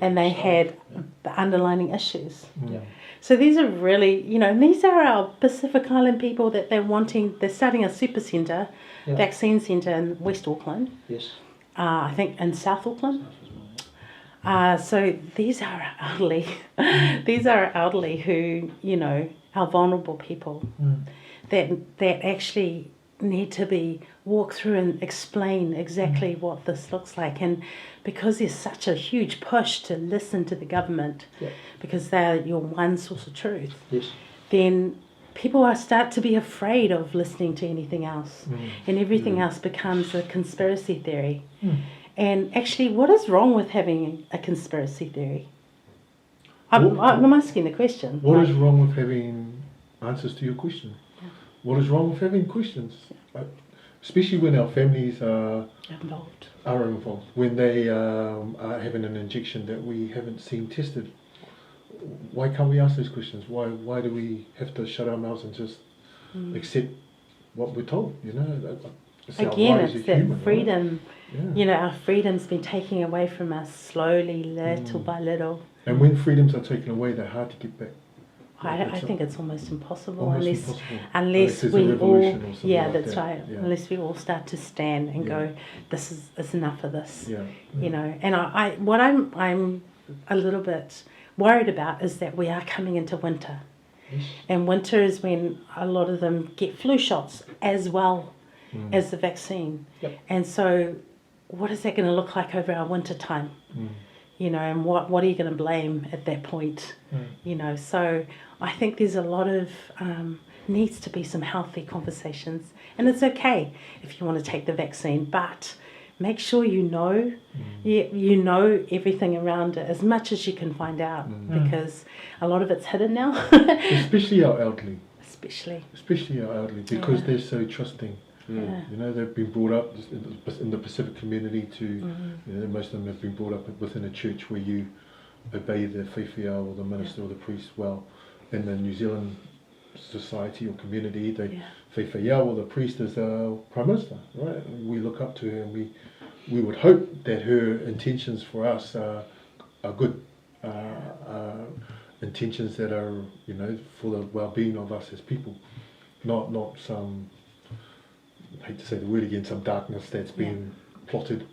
Speaker 3: and they had the underlying issues?
Speaker 2: Yeah.
Speaker 3: So these are really, and these are our Pacific Island people that they're starting a super centre,
Speaker 2: Yeah.
Speaker 3: vaccine centre in West Auckland,
Speaker 2: Yes.
Speaker 3: I think in South Auckland. So these are our elderly, these are our elderly who, our vulnerable people that actually need to be walked through and explain exactly what this looks like. And because there's such a huge push to listen to the government, because they're your one source of truth,
Speaker 2: Yes.
Speaker 3: then people start to be afraid of listening to anything else, and everything else becomes a conspiracy theory. And actually, what is wrong with having a conspiracy theory? I'm asking the question.
Speaker 1: What is wrong with having answers to your question? What is wrong with having questions? Especially when our families are involved. When they are having an injection that we haven't seen tested. Why can't we ask those questions? Why do we have to shut our mouths and just accept what we're told? It's our
Speaker 3: Again,
Speaker 1: right as a
Speaker 3: it's that
Speaker 1: human,
Speaker 3: freedom.
Speaker 1: right?
Speaker 3: Our freedom's been taken away from us slowly, little by little.
Speaker 1: And when freedoms are taken away, they're hard to get back.
Speaker 3: I think it's almost impossible
Speaker 1: Almost
Speaker 3: unless
Speaker 1: there's a
Speaker 3: we all,
Speaker 1: revolution or something like
Speaker 3: that's
Speaker 1: that.
Speaker 3: right.
Speaker 1: Yeah.
Speaker 3: Unless we all start to stand and
Speaker 1: Yeah.
Speaker 3: go, it's enough of this.
Speaker 1: Yeah.
Speaker 3: And what I'm a little bit worried about is that we are coming into winter, and winter is when a lot of them get flu shots as well as the vaccine.
Speaker 2: Yep.
Speaker 3: And so, what is that going to look like over our winter time? And what are you going to blame at that point? So I think there's a lot of needs to be some healthy conversations, and it's okay if you want to take the vaccine, but make sure you know everything around it as much as you can find out, because a lot of it's hidden now.
Speaker 1: Especially our elderly.
Speaker 3: Especially
Speaker 1: our elderly, because they're so trusting.
Speaker 3: Yeah.
Speaker 1: They've been brought up in the Pacific community most of them have been brought up within a church where you obey the whiwhia or the minister or the priest well. In the New Zealand society or community, the whiwhia or the priest is our Prime Minister, right? We look up to her, and we would hope that her intentions for us are good, intentions that are, for the well-being of us as people, not some, I hate to say the word again, some darkness that's been plotted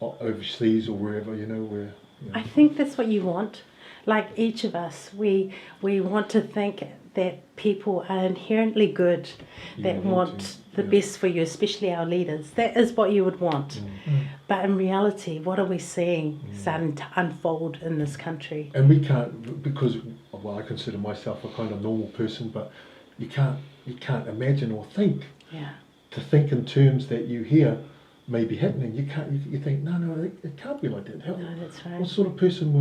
Speaker 1: overseas or wherever, where.
Speaker 3: I think that's what you want. Like each of us, we want to think that people are inherently good, that want the best for you, especially our leaders. That is what you would want. But in reality, what are we seeing starting to unfold in this country?
Speaker 1: And we can't, because, I consider myself a kind of normal person, but you can't imagine or think.
Speaker 3: Yeah.
Speaker 1: To think in terms that you hear may be happening, you think, no, it can't be like that.
Speaker 3: No, that's right.
Speaker 1: What sort of person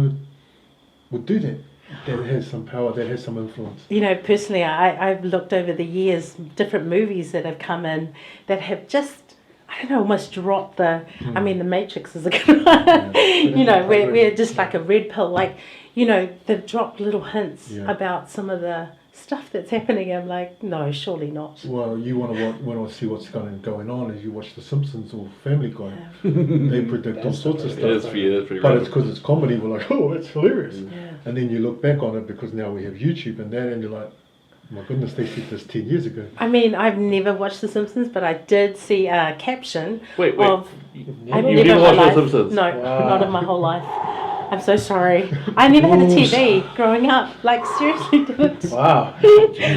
Speaker 1: would do that? That has some power, that has some influence.
Speaker 3: You know, personally, I've looked over the years, different movies that have come in that have just, I don't know, almost dropped the, I mean, The Matrix is a good one, you know, we're just like a red pill, like, you know, they've dropped little hints about some of the stuff that's happening. I'm like, no, surely not.
Speaker 1: Well, you want to see what's going on as you watch The Simpsons or Family Guy. They predict all sorts of stuff.
Speaker 4: That's pretty
Speaker 1: But
Speaker 4: right.
Speaker 1: it's because it's comedy, we're like, oh, it's hilarious.
Speaker 3: Yeah.
Speaker 1: And then you look back on it because now we have YouTube and that, and you're like, my goodness, they said this 10 years ago.
Speaker 3: I mean, I've never watched The Simpsons, but I did see a caption
Speaker 4: Wait.
Speaker 3: of... I've
Speaker 4: You've never
Speaker 3: in my
Speaker 4: watched The
Speaker 3: life-
Speaker 4: Simpsons?
Speaker 3: No,
Speaker 2: Wow.
Speaker 3: not in my whole life. I'm so sorry. I never had a TV growing up. Like, seriously didn't.
Speaker 2: Wow.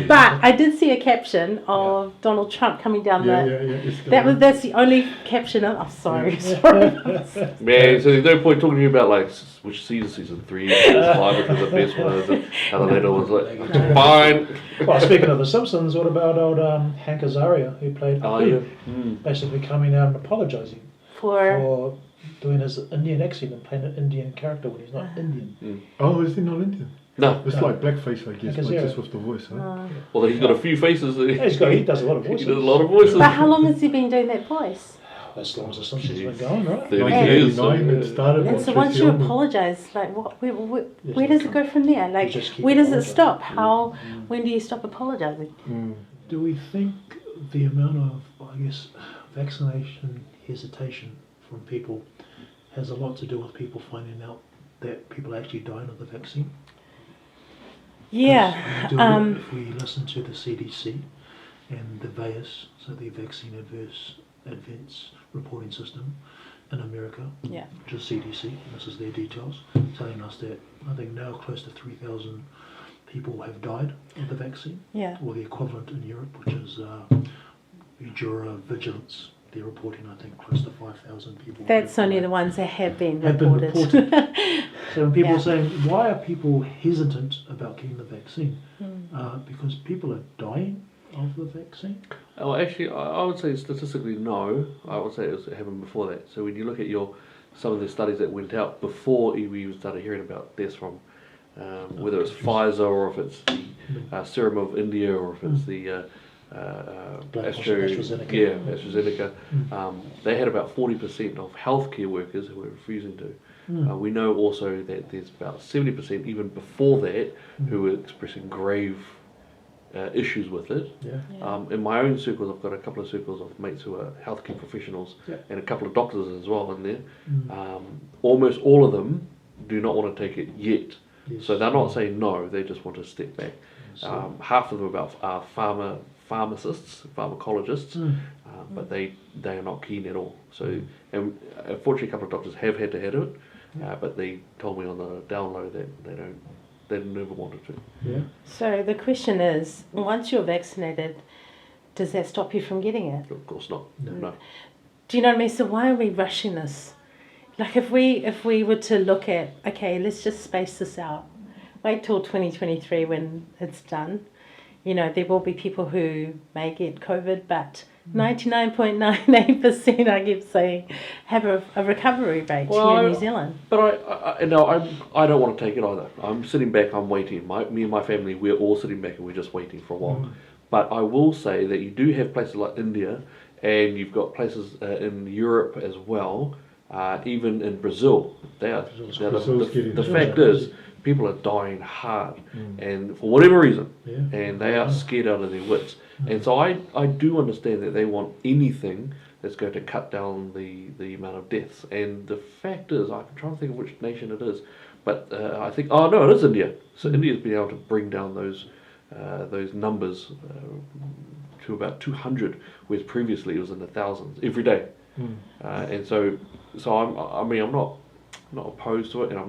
Speaker 3: But I did see a caption of Donald Trump coming down
Speaker 1: Yeah.
Speaker 3: the...
Speaker 1: It's
Speaker 3: That's the only caption. I'm sorry. Sorry.
Speaker 4: Man, so there's no point talking to you about like which season 3, season 5, which was the best one, and how the later was like, fine.
Speaker 2: Well, speaking of The Simpsons, what about old Hank Azaria, who played
Speaker 4: Oh,
Speaker 2: Apu,
Speaker 4: yeah.
Speaker 2: basically coming out and apologising
Speaker 3: For...
Speaker 2: for doing his Indian accent and playing an Indian character when he's not Indian.
Speaker 1: Oh, is he not Indian?
Speaker 4: No.
Speaker 1: It's like blackface, I guess,
Speaker 2: Because,
Speaker 1: but
Speaker 2: yeah.
Speaker 1: just with the voice, huh?
Speaker 4: Well, he's got a few faces.
Speaker 2: Yeah, he does a lot of
Speaker 4: He
Speaker 2: voices.
Speaker 4: does a lot of voices.
Speaker 3: But how long has he been doing that voice?
Speaker 2: As long as The Simpsons have been going, right?
Speaker 4: 30 years.
Speaker 1: 1989 it started.
Speaker 3: And
Speaker 1: what,
Speaker 3: so once
Speaker 1: Tracy
Speaker 3: you
Speaker 1: Ullman?
Speaker 3: apologise, like, where
Speaker 2: Yes,
Speaker 3: does it go from there? Like,
Speaker 2: just keep
Speaker 3: where does it
Speaker 2: apologising.
Speaker 3: stop? How? When do you stop apologising?
Speaker 2: Do we think the amount of, I guess, vaccination hesitation from people has a lot to do with people finding out that people are actually dying of the vaccine?
Speaker 3: Yeah.
Speaker 2: If we listen to the CDC and the VAERS, so the Vaccine Adverse Events Reporting System in America,
Speaker 3: Yeah.
Speaker 2: which is CDC, and this is their details, telling us that I think now close to 3,000 people have died of the vaccine,
Speaker 3: Yeah.
Speaker 2: or the equivalent in Europe, which is Jura Vigilance. They're reporting, I think, close to 5,000 people.
Speaker 3: That's only the ones that have been
Speaker 2: Have been
Speaker 3: reported.
Speaker 2: So when people
Speaker 3: Yeah.
Speaker 2: are saying, why are people hesitant about getting the vaccine?
Speaker 3: Hmm.
Speaker 2: Because people are dying of the vaccine.
Speaker 4: Oh, actually, I would say statistically no. I would say it happened before that. So when you look at some of the studies that went out before we even started hearing about deaths from, whether it's Pfizer or if it's the Serum of India or if it's the
Speaker 2: AstraZeneca.
Speaker 4: AstraZeneca, they had about 40% of healthcare workers who were refusing to. We know also that there's about 70% even before that who were expressing grave issues with it.
Speaker 2: Yeah.
Speaker 4: In my own circles, I've got a couple of circles of mates who are healthcare professionals and a couple of doctors as well in there. Almost all of them do not want to take it yet.
Speaker 2: Yes.
Speaker 4: So they're not saying no, they just want to step back. Half of them are pharmacists, pharmacologists, but they are not keen at all. So, and unfortunately, a couple of doctors have had to have it, but they told me on the down low that they never wanted to.
Speaker 2: Yeah.
Speaker 3: So the question is, once you're vaccinated, does that stop you from getting it?
Speaker 4: Of course not. No.
Speaker 3: Do you know what I mean? So why are we rushing this? Like if we were to look at, okay, let's just space this out. Wait till 2023 when it's done. You know, there will be people who may get COVID, but 99.98%, I keep saying, have a recovery rate here in New Zealand.
Speaker 4: But I don't want to take it either. I'm sitting back, I'm waiting. Me and my family, we're all sitting back and we're just waiting for a while. But I will say that you do have places like India, and you've got places in Europe as well, even in Brazil. The fact is, people are dying hard, and for whatever reason, and they are scared out of their wits. And so I do understand that they want anything that's going to cut down the amount of deaths. And the fact is, I'm trying to think of which nation it is, but I think, oh no, it is India. So India's been able to bring down those numbers to about 200, whereas previously it was in the thousands every day. And so I'm not opposed to it, and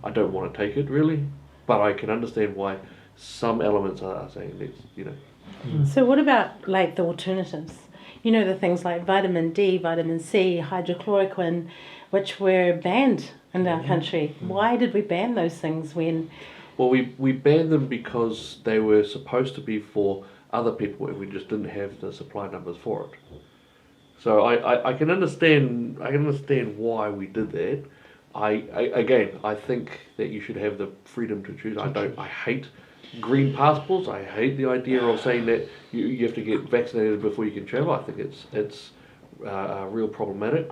Speaker 4: I don't want to take it really, but I can understand why some elements are saying let's.
Speaker 3: So what about like the alternatives? You know, the things like vitamin D, vitamin C, hydrochloroquine, which were banned in our country. Why did we ban those things when...
Speaker 4: Well, we banned them because they were supposed to be for other people, and we just didn't have the supply numbers for it. So I can understand why we did that. I think that you should have the freedom to choose. I hate green passports. I hate the idea of saying that you have to get vaccinated before you can travel. I think it's real problematic.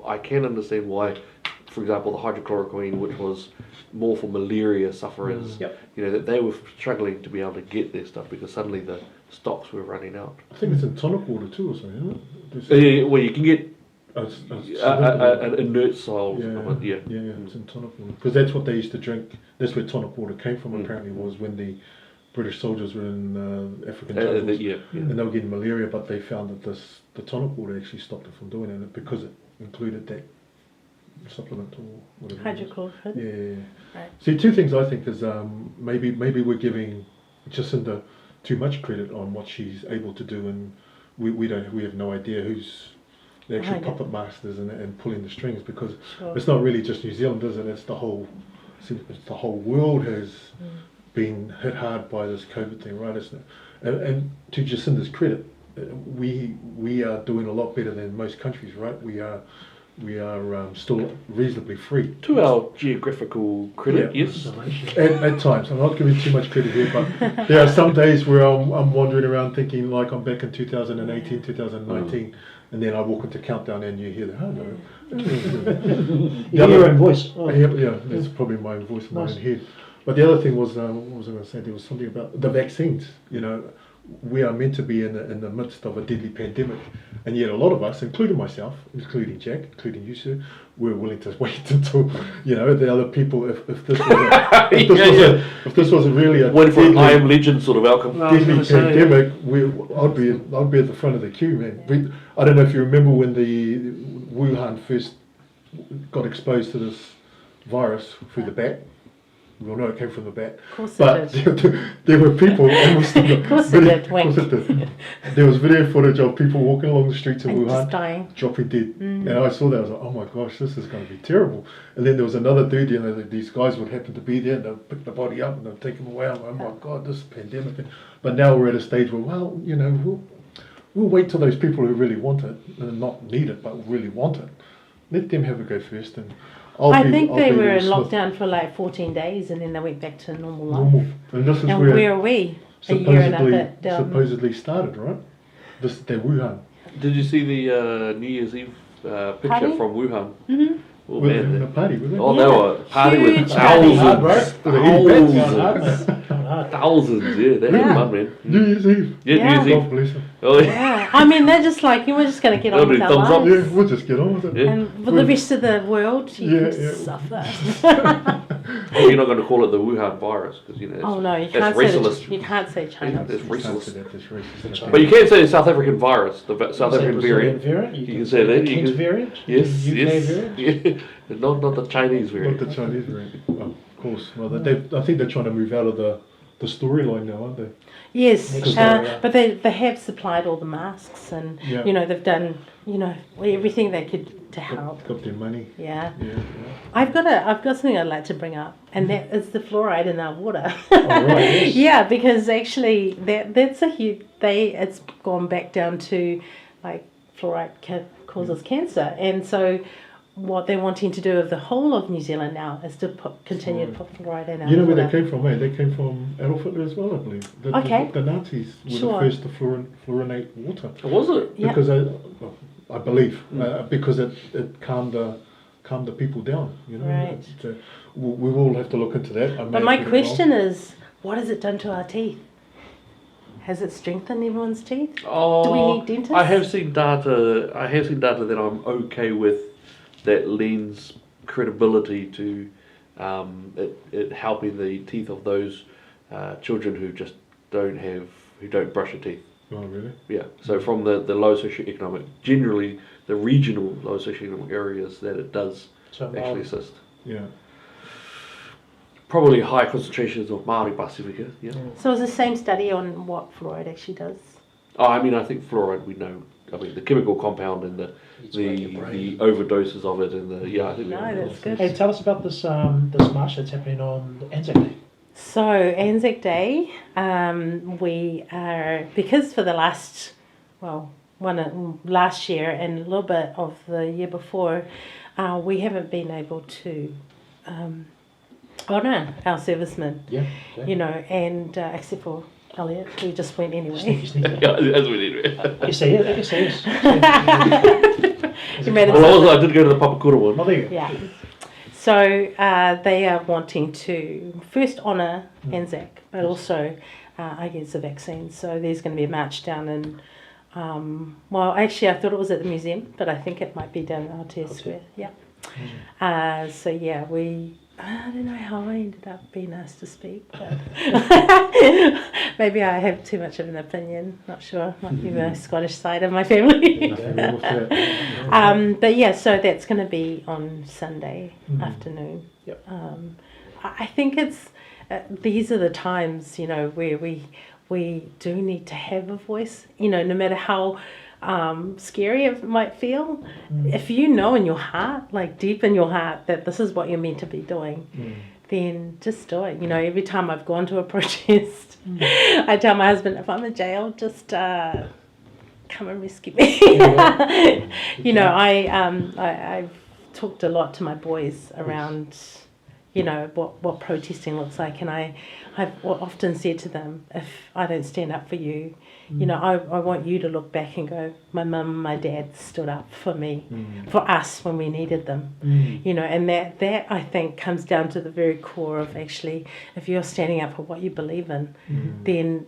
Speaker 4: I can understand why, for example, the hydrochloroquine, which was more for malaria sufferers, that they were struggling to be able to get their stuff because suddenly the stocks were running out.
Speaker 1: I think it's in tonic water too or something, isn't it?
Speaker 4: Well, you can get an inert style.
Speaker 1: Yeah, it's in tonic water. Because that's what they used to drink. That's where tonic water came from, apparently, was when the British soldiers were in African jungles. And they were getting malaria, but they found that the tonic water actually stopped them from doing it because it included that supplement or whatever.
Speaker 3: Hydrochloroquine.
Speaker 1: Yeah.
Speaker 3: Right.
Speaker 1: See, two things I think is maybe we're giving Jacinda too much credit on what she's able to do, and we have no idea who's the actual puppet masters and pulling the strings, because it's not really just New Zealand, is it? It's the whole world has been hit hard by this COVID thing, right? And to Jacinda's credit, we are doing a lot better than most countries, right? We are still reasonably free.
Speaker 4: To our geographical credit, yes.
Speaker 1: At times, I'm not giving too much credit here, but there are some days where I'm wandering around thinking like I'm back in 2018, 2019, and then I walk into Countdown and you hear the hello.
Speaker 2: Your own voice.
Speaker 1: Yeah, that's probably my own voice in my own head. But the other thing was, what was I going to say? There was something about the vaccines. We are meant to be in the midst of a deadly pandemic, and yet a lot of us, including myself, including Jack, including you, sir, we're willing to wait until the other people. If this was if this was really a
Speaker 4: went for an I Am Legend sort of outcome.
Speaker 1: Deadly pandemic, I'd be at the front of the queue, man. I don't know if you remember when the Wuhan first got exposed to this virus through the bat. We all know it came from the bat.
Speaker 3: Of course
Speaker 1: but
Speaker 3: it did.
Speaker 1: there were people.
Speaker 3: Of course it did. Wink.
Speaker 1: There was video footage of people walking along the streets of
Speaker 3: And
Speaker 1: Wuhan,
Speaker 3: just dying.
Speaker 1: dropping dead. And I saw that. I was like, oh my gosh, this is going to be terrible. And then there was another dude. These guys would happen to be there, and they'll pick the body up and they'll take him away. I'm like, oh my god, this pandemic. But now we're at a stage where, we'll wait till those people who really want it, and not need it, but really want it. Let them have a go first, and
Speaker 3: I think they were in lockdown for like 14 days, and then they went back to normal life.
Speaker 1: And this is
Speaker 3: where are we? A year and a bit down.
Speaker 1: Supposedly started, right? The Wuhan.
Speaker 4: Did you see the New Year's Eve picture
Speaker 3: Party?
Speaker 4: from Wuhan?
Speaker 3: Mm-hmm.
Speaker 4: Oh,
Speaker 1: In a party, was it?
Speaker 4: Oh, they were party with
Speaker 3: Huge
Speaker 4: thousands.
Speaker 2: Hard.
Speaker 4: Thousands, yeah. They had fun, man.
Speaker 1: New Year's Eve.
Speaker 4: Yeah, New Year's
Speaker 1: God
Speaker 4: Eve.
Speaker 1: bless them.
Speaker 4: Oh, yeah.
Speaker 3: Yeah, I mean, they're just like, we're just going to get on with our
Speaker 4: Thumbs up.
Speaker 3: lives.
Speaker 1: Yeah, we'll just get on with it.
Speaker 4: Yeah.
Speaker 3: And for the rest of the world, you
Speaker 1: Yeah,
Speaker 3: can
Speaker 1: yeah.
Speaker 3: suffer.
Speaker 4: Well, you're not going to call it the Wuhan virus because
Speaker 3: Oh no, you
Speaker 4: that's
Speaker 3: can't say
Speaker 4: racist.
Speaker 3: you can't say China.
Speaker 4: That's
Speaker 1: Can't say
Speaker 4: racist.
Speaker 1: that, that's racist.
Speaker 4: But you can say the South African virus, the South
Speaker 2: Say
Speaker 4: African
Speaker 2: Brazilian
Speaker 4: variant.
Speaker 2: You
Speaker 4: can say that.
Speaker 2: The
Speaker 4: You
Speaker 2: Kent
Speaker 4: can-
Speaker 2: variant.
Speaker 4: Yes,
Speaker 2: UK
Speaker 4: yes.
Speaker 2: variant.
Speaker 4: Yeah. Not the Chinese
Speaker 1: Not
Speaker 4: variant.
Speaker 1: the Chinese variant. Oh, of course. Well, I think they're trying to move out of the storyline now, aren't they?
Speaker 3: Yes,
Speaker 2: Next door, yeah.
Speaker 3: but they have supplied all the masks, and
Speaker 1: Yeah.
Speaker 3: they've done everything they could to help.
Speaker 1: Got their money.
Speaker 3: Yeah,
Speaker 1: Yeah.
Speaker 3: I've got something I'd like to bring up, and that is the fluoride in our water.
Speaker 1: Oh, right, yes.
Speaker 3: Yeah, because actually that's a huge. It's gone back down to like fluoride causes cancer, and so what they're wanting to do of the whole of New Zealand now is to continue to put fluoride in our
Speaker 1: You know where
Speaker 3: water.
Speaker 1: they came from, eh? They came from Adolf Hitler as well, I believe.
Speaker 3: Okay.
Speaker 1: The Nazis were
Speaker 3: Sure.
Speaker 1: the first to fluorinate water.
Speaker 4: Was it?
Speaker 3: Yeah.
Speaker 1: Because I believe, because it calmed the people down,
Speaker 3: Right.
Speaker 1: We will have to look into that. I may
Speaker 3: But
Speaker 1: have
Speaker 3: my
Speaker 1: got it
Speaker 3: question
Speaker 1: wrong.
Speaker 3: is, what has it done to our teeth? Has it strengthened everyone's teeth?
Speaker 4: Oh,
Speaker 3: Do we need dentists?
Speaker 4: I have seen data. That I'm okay with. That lends credibility to it helping the teeth of those children who just don't brush their teeth.
Speaker 1: Oh, really?
Speaker 4: Yeah. So from the low socioeconomic, generally the regional low socioeconomic areas, that it does
Speaker 2: So
Speaker 4: actually assist.
Speaker 1: Yeah.
Speaker 4: Probably high concentrations of Māori Pasifika. Yeah.
Speaker 3: So it's the same study on what fluoride actually does.
Speaker 4: Oh, I mean, I think fluoride. We know. I mean, the chemical compound and the overdoses of it and I think.
Speaker 3: No, that's good.
Speaker 2: Hey, tell us about this this march that's happening on Anzac Day.
Speaker 3: So Anzac Day, we are, because for the last year and a little bit of the year before, we haven't been able to honour our servicemen,
Speaker 2: Yeah.
Speaker 3: you know, and except for Elliot, who just went anyway.
Speaker 2: Sneaky.
Speaker 4: As we did.
Speaker 2: Yes, I is.
Speaker 3: He made it
Speaker 4: Well, I did go to the Papakura one.
Speaker 2: Oh, there you go.
Speaker 3: Yeah. So they are wanting to first honour Anzac, but also against the vaccine. So there's going to be a march down in, well, actually I thought it was at the museum, but I think it might be down in RTS Square. Yeah. So yeah, I don't know how I ended up being asked to speak, but maybe I have too much of an opinion. Not sure. Might be the Scottish side of my family.
Speaker 1: Nothing wrong with that.
Speaker 3: But yeah, so that's going to be on Sunday afternoon.
Speaker 2: Yep.
Speaker 3: I think it's these are the times, you know, where we do need to have a voice. You know, no matter how scary it might feel, if you know in your heart, like deep in your heart, that this is what you're meant to be doing, then just do it. You know, every time I've gone to a protest, I tell my husband, if I'm in jail, just come and rescue me. You know, I've talked a lot to my boys around, you know, what protesting looks like, and I've often said to them, if I don't stand up for you, you know, I want you to look back and go, my mum and my dad stood up for me, for us when we needed them, you know, and that I think comes down to the very core of actually, if you're standing up for what you believe in, then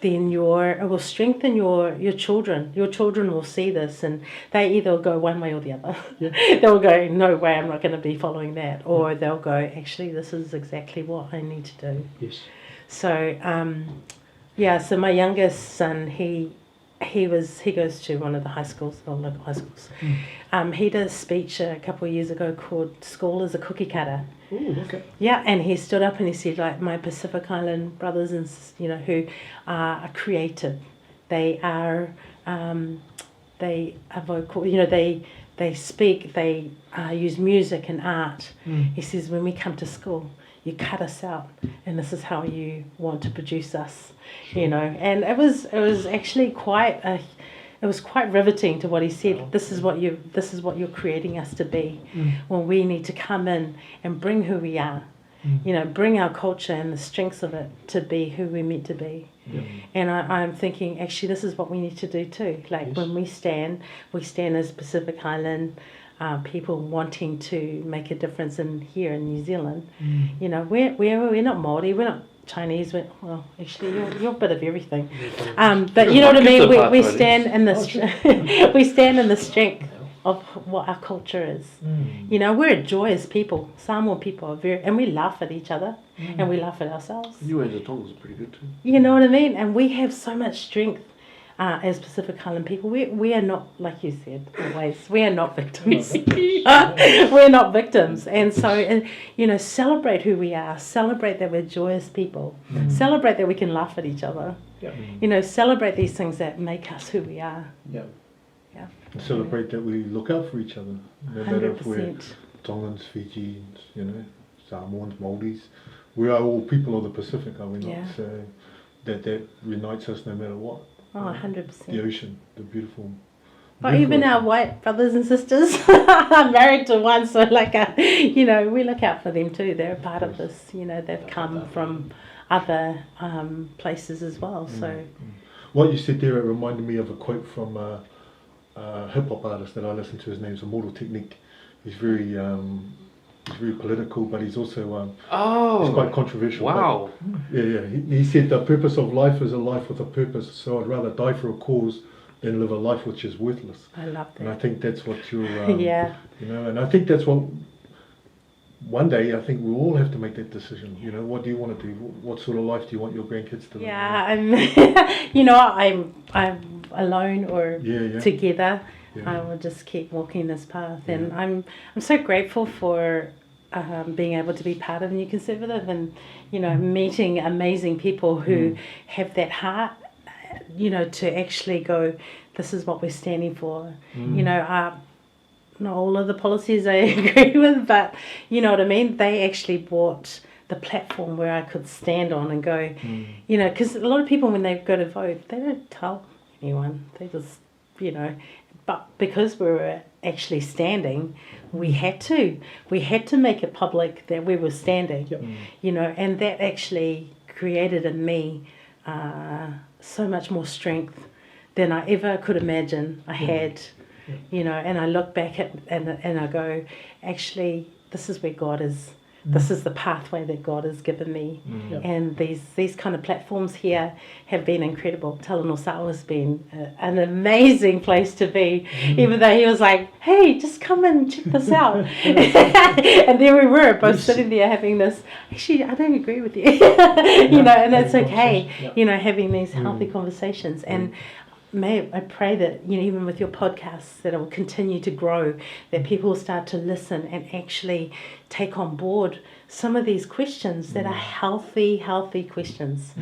Speaker 3: it will strengthen your children. Your children will see this, and they either go one way or the other. They'll go, no way, I'm not going to be following that, or they'll go, actually, this is exactly what I need to do.
Speaker 2: Yes.
Speaker 3: So yeah, so my youngest son, he goes to one of the high schools, the local high schools. He did a speech a couple of years ago called "School is a Cookie Cutter."
Speaker 2: Oh, okay.
Speaker 3: Yeah, and he stood up and he said, like, my Pacific Island brothers and, you know, who are creative, they are vocal, you know, they speak, they use music and art. He says, when we come to school, you cut us out, and this is how you want to produce us, you know. And it was actually quite riveting to what he said. This is what you're creating us to be, when we need to come in and bring who we are, you know, bring our culture and the strengths of it to be who we're meant to be. And I'm thinking, actually, this is what we need to do too. Like, when we stand as Pacific Island people wanting to make a difference here in New Zealand. You know, we're not Māori, we're not Chinese. Well, actually, you're a bit of everything. But you know what I mean. We stand in the we stand in the strength of what our culture is. You know, we're a joyous people. Samoan people are very, and we laugh at each other, and we laugh at ourselves.
Speaker 4: You and the tongues are pretty good too.
Speaker 3: You know what I mean? And we have so much strength. As Pacific Island people, we are not, like you said, always, we are not victims. We're not victims. And so, you know, celebrate who we are. Celebrate that we're joyous people. Celebrate that we can laugh at each other. You know, celebrate these things that make us who we are.
Speaker 1: And celebrate that we look out for each other. No matter if we're
Speaker 3: 100%.
Speaker 1: Tongans, Fijians, you know, Samoans, Māoris. We are all people of the Pacific, are we not? So that unites us no matter what.
Speaker 3: Oh, 100%.
Speaker 1: The ocean, the beautiful.
Speaker 3: But even our white brothers and sisters, I'm married to one, so like, you know, we look out for them too. They're a part of this, you know, they've come from other places as well. So
Speaker 1: What you said there, it reminded me of a quote from a hip hop artist that I listen to. His name's Immortal Technique. He's very political, but he's also he's quite controversial.
Speaker 4: Wow.
Speaker 1: Yeah. He said the purpose of life is a life with a purpose. So I'd rather die for a cause than live a life which is worthless.
Speaker 3: I love that.
Speaker 1: And I think that's what you're. You know, and I think that's what. One day, I think we all have to make that decision. You know, what do you want to do? What sort of life do you want your grandkids to live?
Speaker 3: Yeah, you know, I'm alone or together. I will just keep walking this path, and I'm so grateful for being able to be part of New Conservative, and you know, meeting amazing people who have that heart, you know, to actually go, this is what we're standing for. You know, not all of the policies I agree with, but you know what I mean. They actually brought the platform where I could stand on and go, you know, because a lot of people when they go to vote, they don't tell anyone. They just, you know. but because we were actually standing, we had to make it public that we were standing, you know, and that actually created in me so much more strength than I ever could imagine I had, you know, and I look back at and I go, actually, this is where God is. This is the pathway that God has given me. And these kind of platforms here have been incredible. Talanoa Sa'o has been an amazing place to be, even though he was like, hey, just come and check this out. And there we were, both sitting there having this, actually, I don't agree with you. You know, and that's okay, you know, having these healthy conversations. And I pray that, you know, even with your podcasts, that it will continue to grow, that people will start to listen and actually take on board some of these questions that are healthy questions.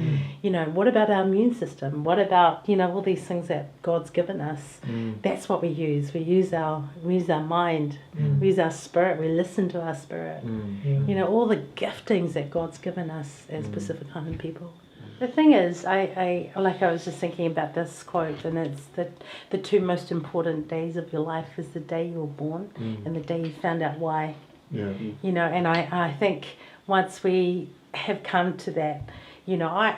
Speaker 3: You know, what about our immune system? What about, you know, all these things that God's given us? That's what we use. We use our mind. We use our spirit. We listen to our spirit. You know, all the giftings that God's given us as Pacific Island people. The thing is, I was just thinking about this quote, and it's that the two most important days of your life is the day you were born and the day you found out why. You know, and I think once we have come to that, you know, I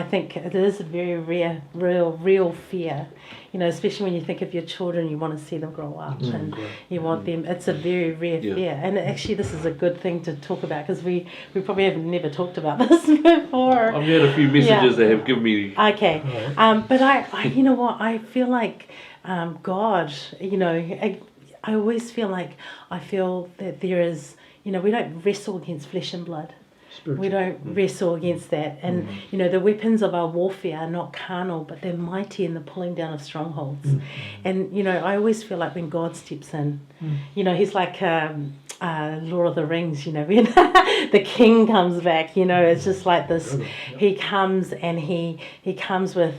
Speaker 3: think it is a very real fear, you know, especially when you think of your children, you want to see them grow up and you want them, it's a very rare fear. And actually this is a good thing to talk about, because we probably have never talked about this before.
Speaker 4: I've had a few messages that have given me...
Speaker 3: Okay, but I you know what, I feel like God, you know, I always feel like, I feel that there is, you know, we don't wrestle against flesh and blood. We don't wrestle against that. And, you know, the weapons of our warfare are not carnal, but they're mighty in the pulling down of strongholds. And, you know, I always feel like when God steps in, you know, he's like Lord of the Rings, you know, when the king comes back, you know, it's just like this. He comes and he comes with,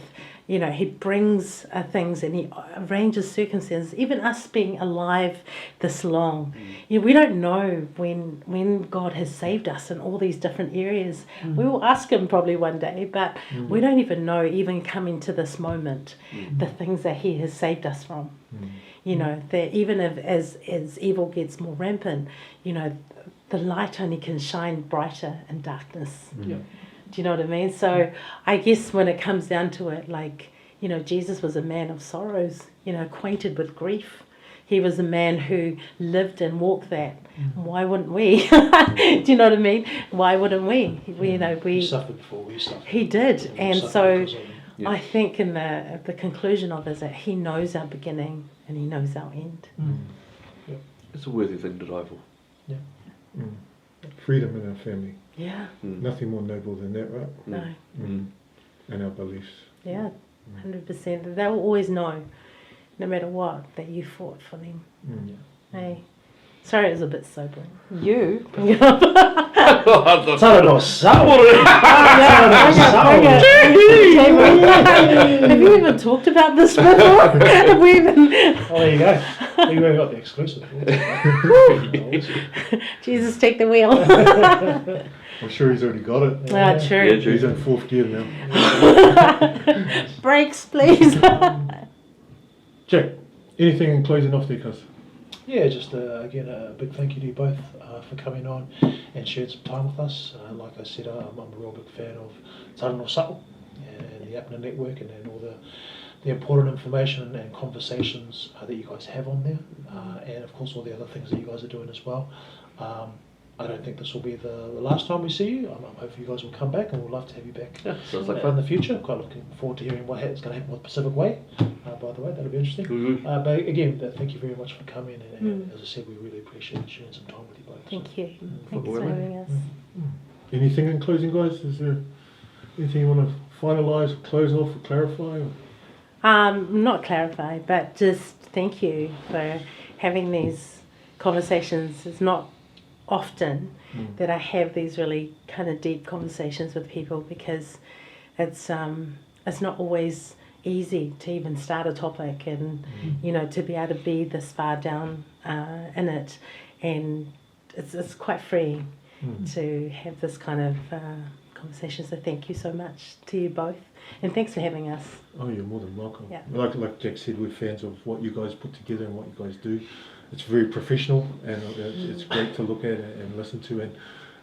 Speaker 3: you know, he brings things and he arranges circumstances. Even us being alive this long, you know, we don't know when God has saved us in all these different areas. We will ask him probably one day, but we don't even know, even coming to this moment, the things that he has saved us from. You know, that even if as evil gets more rampant, you know, the light only can shine brighter in darkness. Do you know what I mean? So I guess when it comes down to it, like, you know, Jesus was a man of sorrows, you know, acquainted with grief. He was a man who lived and walked that. Why wouldn't we? Do you know what I mean? Why wouldn't we? You know,
Speaker 2: He suffered before we suffered.
Speaker 3: He did. And so I think in the conclusion of it is that he knows our beginning and he knows our end.
Speaker 4: It's a worthy thing to die for.
Speaker 1: Freedom in our family.
Speaker 3: Yeah.
Speaker 1: Nothing more noble than that, right?
Speaker 3: No.
Speaker 1: And our beliefs.
Speaker 3: Yeah, 100%. They'll always know, no matter what, that you fought for them. Hey. Sorry, it was a bit sobering. You?
Speaker 2: Talanoa Sa'o.
Speaker 3: Have you even talked about this before? Have we even...
Speaker 2: Oh, there you go. You got the exclusive.
Speaker 3: Jesus, take the wheel.
Speaker 1: I'm sure he's already got it.
Speaker 3: True.
Speaker 4: Yeah, true.
Speaker 1: He's in fourth gear now.
Speaker 3: Brakes, please.
Speaker 1: Jack, anything in closing off there, cuz?
Speaker 2: Yeah, just again a big thank you to you both for coming on and sharing some time with us. Like I said, I'm a real big fan of Talanoa Sa'o and the Apna Network and all the important information and conversations that you guys have on there, and of course all the other things that you guys are doing as well. I don't think this will be the last time we see you. I'm hoping you guys will come back, and we'd love to have you back in the future. Quite looking forward to hearing what's going to happen with Pacific Way. By the way, that'll be interesting. But again, thank you very much for coming, and as I said, we really appreciate sharing some time with you both.
Speaker 3: Thank you. Thanks for having us.
Speaker 1: Anything in closing, guys? Is there anything you want to finalise, or close off, or clarify?
Speaker 3: Not clarify, but just thank you for having these conversations. It's not often that I have these really kind of deep conversations with people, because it's not always easy to even start a topic, and you know, to be able to be this far down in it, and it's quite freeing to have this kind of conversation. So thank you so much to you both, And thanks for having us.
Speaker 1: Oh, you're more than welcome.
Speaker 3: Yeah.
Speaker 1: Like Jack said, we're fans of what you guys put together and what you guys do. It's very professional, and it's great to look at and listen to. And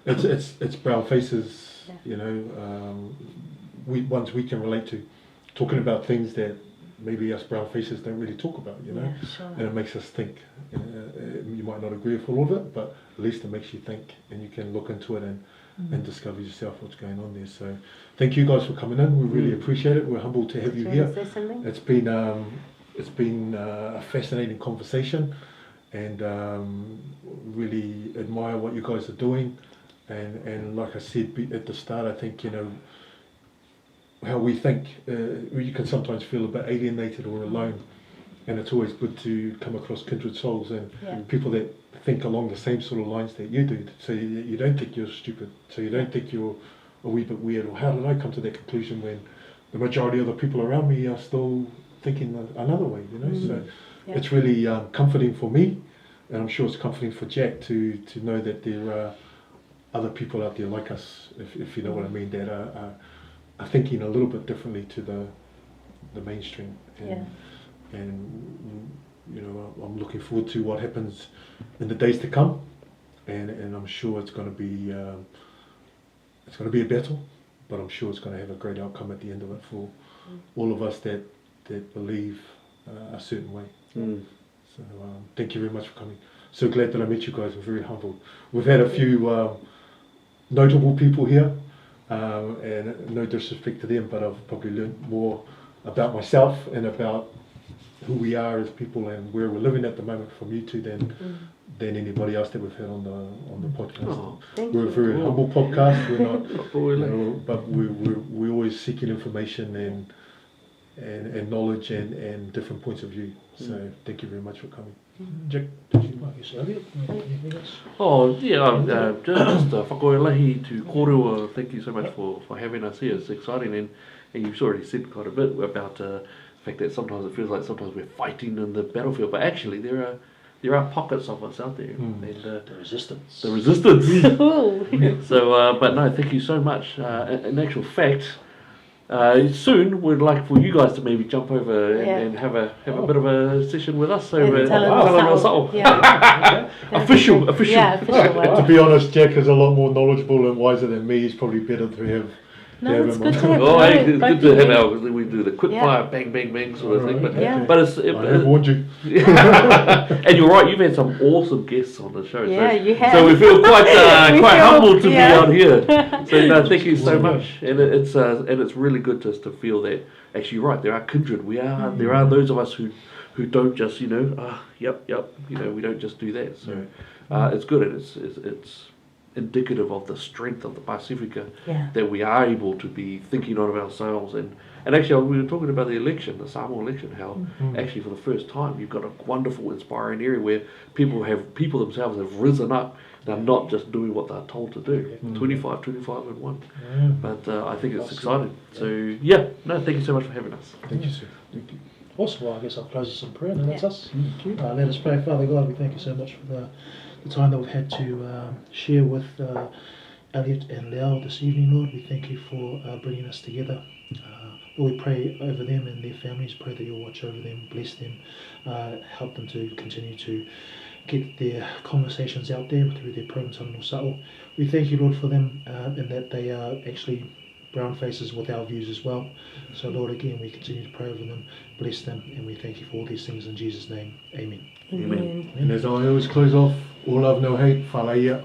Speaker 1: it's brown faces, you know, ones we can relate to, talking about things that maybe us brown faces don't really talk about, you know.
Speaker 3: Yeah, sure.
Speaker 1: And it makes us think. You might not agree with all of it, but at least it makes you think, and you can look into it and discover yourself what's going on there. So thank you guys for coming in. We really appreciate it. We're humbled to have you here. It's been a fascinating conversation, and really admire what you guys are doing. And like I said at the start, I think, you know, how we think, you can sometimes feel a bit alienated or alone, and it's always good to come across kindred souls and people that think along the same sort of lines that you do, so you don't think you're stupid, so you don't think you're a wee bit weird, or how did I come to that conclusion when the majority of the people around me are still thinking another way, you know. So it's really comforting for me, and I'm sure it's comforting for Jack to know that there are other people out there like us, if you know what I mean, that are thinking a little bit differently to the mainstream. And you know, I'm looking forward to what happens in the days to come, and I'm sure it's going to be a battle, but I'm sure it's going to have a great outcome at the end of it for all of us that believe a certain way. So thank you very much for coming. So glad that I met you guys. I'm very humbled. We've had a few notable people here, and no disrespect to them, but I've probably learned more about myself and about who we are as people and where we're living at the moment from you two than anybody else that we've had on the podcast. We're a very humble podcast. We're not, you know, but we're always seeking information and knowledge and different points of view. So thank you very much for coming. Jack, did you like yourself? Anything else?
Speaker 4: Oh, yeah, just whakaoelahi to kōrua. Thank you so much for having us here. It's exciting, and you've already said quite a bit about the fact that sometimes it feels like sometimes we're fighting in the battlefield, but actually there are pockets of us out there, and
Speaker 2: the resistance.
Speaker 4: The resistance. So, but no, thank you so much. In actual fact, soon we'd like for you guys to maybe jump over and have a bit of a session with us over at Talanoa Sa'o. Official.
Speaker 3: Yeah, official.
Speaker 1: To be honest, Jack is a lot more knowledgeable and wiser than me. He's probably better to have.
Speaker 3: No, it's good to have.
Speaker 4: It's good to have we do the quick fire, bang, bang, bang sort of thing. But
Speaker 1: I have warned you.
Speaker 4: And you're right, you've had some awesome guests on the show.
Speaker 3: Yeah, you have.
Speaker 4: So we feel quite humbled to be out here. So no, thank you so much. And it's really good just to feel that actually you're right. There are kindred. There are those of us who don't just yep. We don't just do that. So it's good, and it's indicative of the strength of the Pacifica that we are able to be thinking of ourselves. And actually we were talking about the election, the Samoa election, how actually for the first time you've got a wonderful inspiring area where people themselves have risen up. They're not just doing what they're told to do. 25 and 1. But I think it's exciting. So thank you so much for having us.
Speaker 1: Thank you, sir. Thank you.
Speaker 2: Awesome. Well, I guess I'll close with some prayer, and that's us. Let us pray. Father God, we thank you so much for the time that we've had to share with Elliot and Leao this evening, Lord. We thank you for bringing us together. Lord, we pray over them and their families. Pray that you'll watch over them, bless them, help them to continue to get their conversations out there through their program, Talanoa Sa'o. We thank you, Lord, for them and that they are actually brown faces with our views as well. So, Lord, again, we continue to pray over them, bless them, and we thank you for all these things in Jesus' name. Amen.
Speaker 3: Amen.
Speaker 1: And as I always close off, all love, no hate, whalaia.